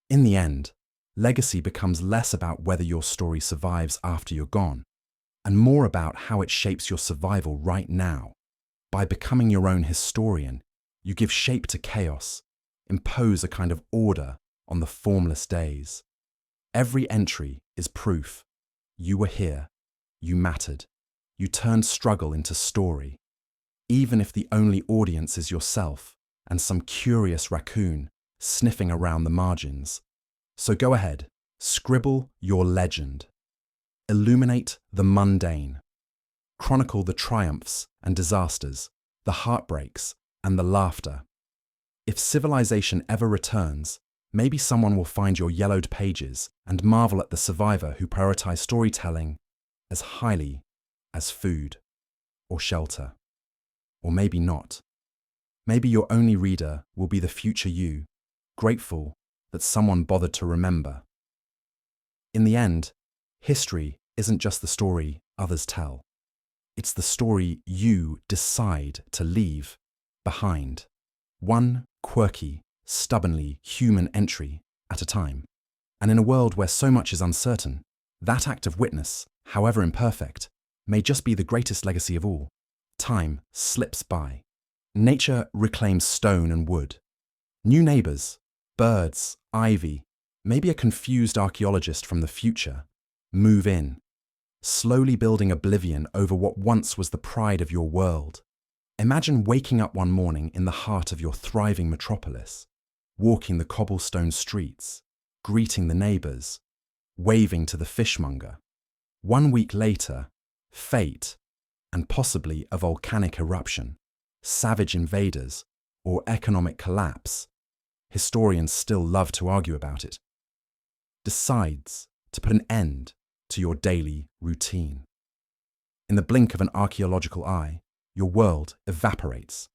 In the end, legacy becomes less about whether your story survives after you're gone, and more about how it shapes your survival right now. By becoming your own historian, you give shape to chaos, impose a kind of order on the formless days. Every entry is proof. You were here, you mattered, you turned struggle into story, even if the only audience is yourself and some curious raccoon sniffing around the margins. So go ahead, scribble your legend. Illuminate the mundane. Chronicle the triumphs and disasters, the heartbreaks and the laughter. If civilization ever returns, maybe someone will find your yellowed pages and marvel at the survivor who prioritized storytelling as highly as food or shelter. Or maybe not. Maybe your only reader will be the future you, grateful that someone bothered to remember. In the end, history isn't just the story others tell. It's the story you decide to leave behind. One quirky, stubbornly human entry at a time. And in a world where so much is uncertain, that act of witness, however imperfect, may just be the greatest legacy of all. Time slips by. Nature reclaims stone and wood. New neighbors, birds, ivy, maybe a confused archaeologist from the future, move in, slowly building oblivion over what once was the pride of your world. Imagine waking up one morning in the heart of your thriving metropolis, walking the cobblestone streets, greeting the neighbors, waving to the fishmonger. 1 week later, fate, and possibly a volcanic eruption, savage invaders, or economic collapse, historians still love to argue about it, decides to put an end to your daily routine. In the blink of an archaeological eye, your world evaporates,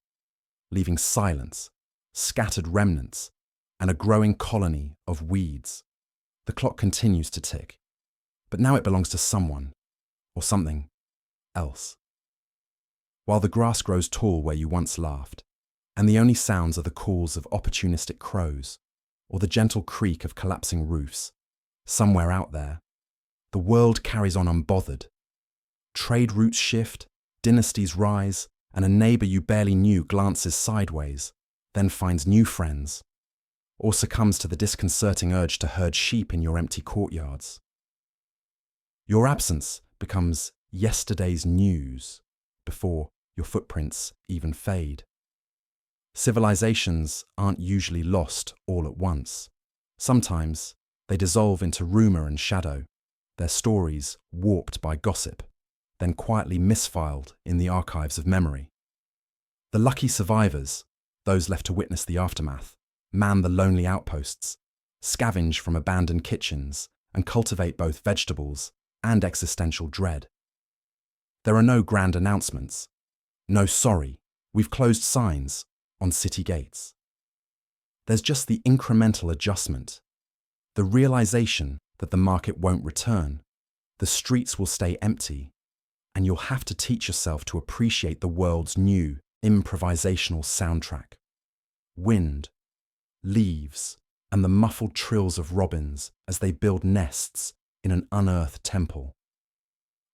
leaving silence, scattered remnants, and a growing colony of weeds. The clock continues to tick, but now it belongs to someone or something else. While the grass grows tall where you once laughed, and the only sounds are the calls of opportunistic crows or the gentle creak of collapsing roofs, somewhere out there, the world carries on unbothered. Trade routes shift, dynasties rise, and a neighbor you barely knew glances sideways, then finds new friends, or succumbs to the disconcerting urge to herd sheep in your empty courtyards. Your absence becomes yesterday's news before your footprints even fade. Civilizations aren't usually lost all at once. Sometimes they dissolve into rumor and shadow, their stories warped by gossip, then quietly misfiled in the archives of memory. The lucky survivors, those left to witness the aftermath, man the lonely outposts, scavenge from abandoned kitchens, and cultivate both vegetables and existential dread. There are no grand announcements, no sorry, we've closed signs on city gates. There's just the incremental adjustment, the realization that the market won't return, the streets will stay empty, and you'll have to teach yourself to appreciate the world's new improvisational soundtrack. Wind, leaves, and the muffled trills of robins as they build nests in an unearthed temple.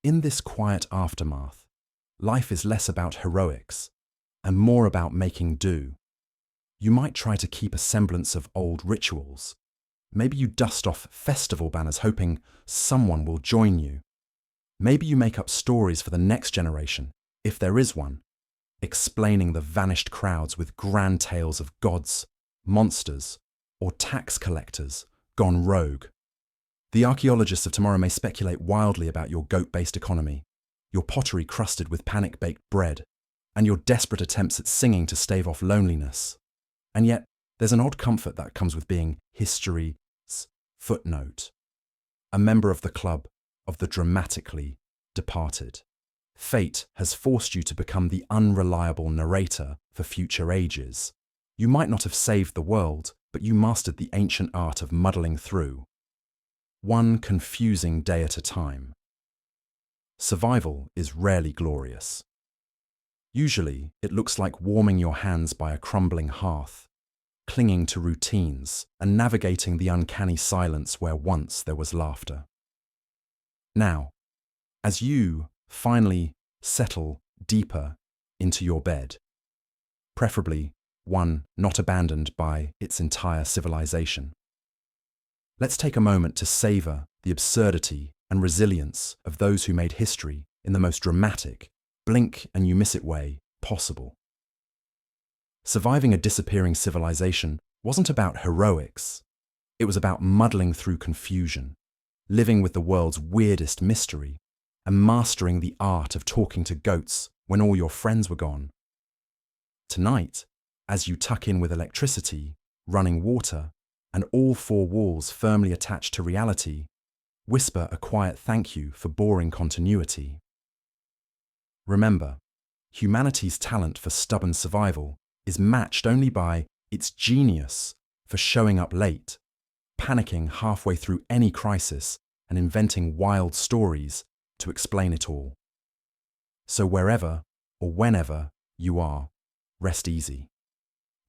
In this quiet aftermath, life is less about heroics and more about making do. You might try to keep a semblance of old rituals. Maybe you dust off festival banners hoping someone will join you. Maybe you make up stories for the next generation, if there is one, explaining the vanished crowds with grand tales of gods, monsters, or tax collectors gone rogue. The archaeologists of tomorrow may speculate wildly about your goat-based economy, your pottery crusted with panic-baked bread, and your desperate attempts at singing to stave off loneliness. And yet, there's an odd comfort that comes with being history's footnote, a member of the club of the dramatically departed. Fate has forced you to become the unreliable narrator for future ages. You might not have saved the world, but you mastered the ancient art of muddling through, one confusing day at a time. survival is rarely glorious. Usually, it looks like warming your hands by a crumbling hearth, clinging to routines, and navigating the uncanny silence where once there was laughter. Now, as you finally settle deeper into your bed, preferably one not abandoned by its entire civilization, let's take a moment to savor the absurdity and resilience of those who made history in the most dramatic, blink and you miss it way possible. Surviving a disappearing civilization wasn't about heroics. It was about muddling through confusion, living with the world's weirdest mystery, and mastering the art of talking to goats when all your friends were gone. Tonight, as you tuck in with electricity, running water, and all four walls firmly attached to reality, whisper a quiet thank you for boring continuity. Remember, humanity's talent for stubborn survival is matched only by its genius for showing up late, panicking halfway through any crisis, and inventing wild stories to explain it all. So wherever or whenever you are, rest easy.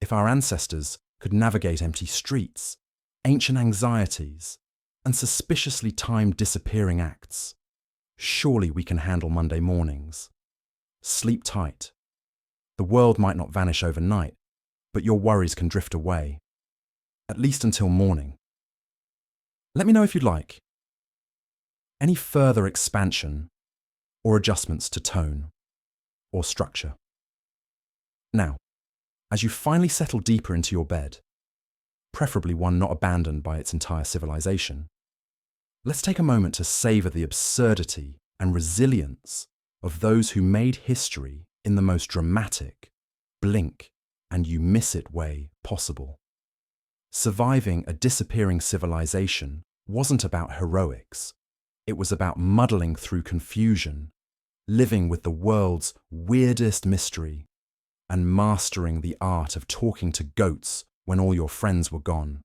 If our ancestors could navigate empty streets, ancient anxieties, and suspiciously timed disappearing acts, surely we can handle Monday mornings. Sleep tight. The world might not vanish overnight, but your worries can drift away, at least until morning. Let me know if you'd like any further expansion or adjustments to tone or structure. Now, as you finally settle deeper into your bed, preferably one not abandoned by its entire civilization, let's take a moment to savor the absurdity and resilience of those who made history in the most dramatic, blink and you miss it way possible. Surviving a disappearing civilization wasn't about heroics. It was about muddling through confusion, living with the world's weirdest mystery, and mastering the art of talking to goats when all your friends were gone.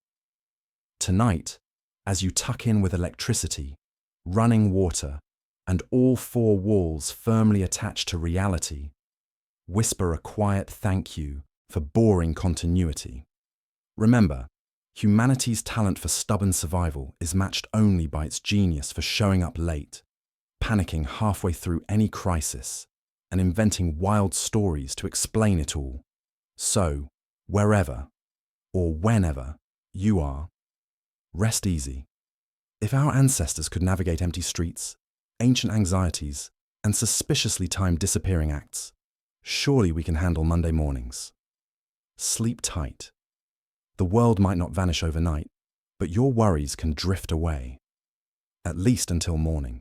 Tonight, as you tuck in with electricity, running water, and all four walls firmly attached to reality, whisper a quiet thank you for boring continuity. Remember, humanity's talent for stubborn survival is matched only by its genius for showing up late, panicking halfway through any crisis, and inventing wild stories to explain it all. So, wherever or whenever you are, rest easy. If our ancestors could navigate empty streets, ancient anxieties, and suspiciously timed disappearing acts, surely we can handle Monday mornings. Sleep tight. The world might not vanish overnight, but your worries can drift away, at least until morning.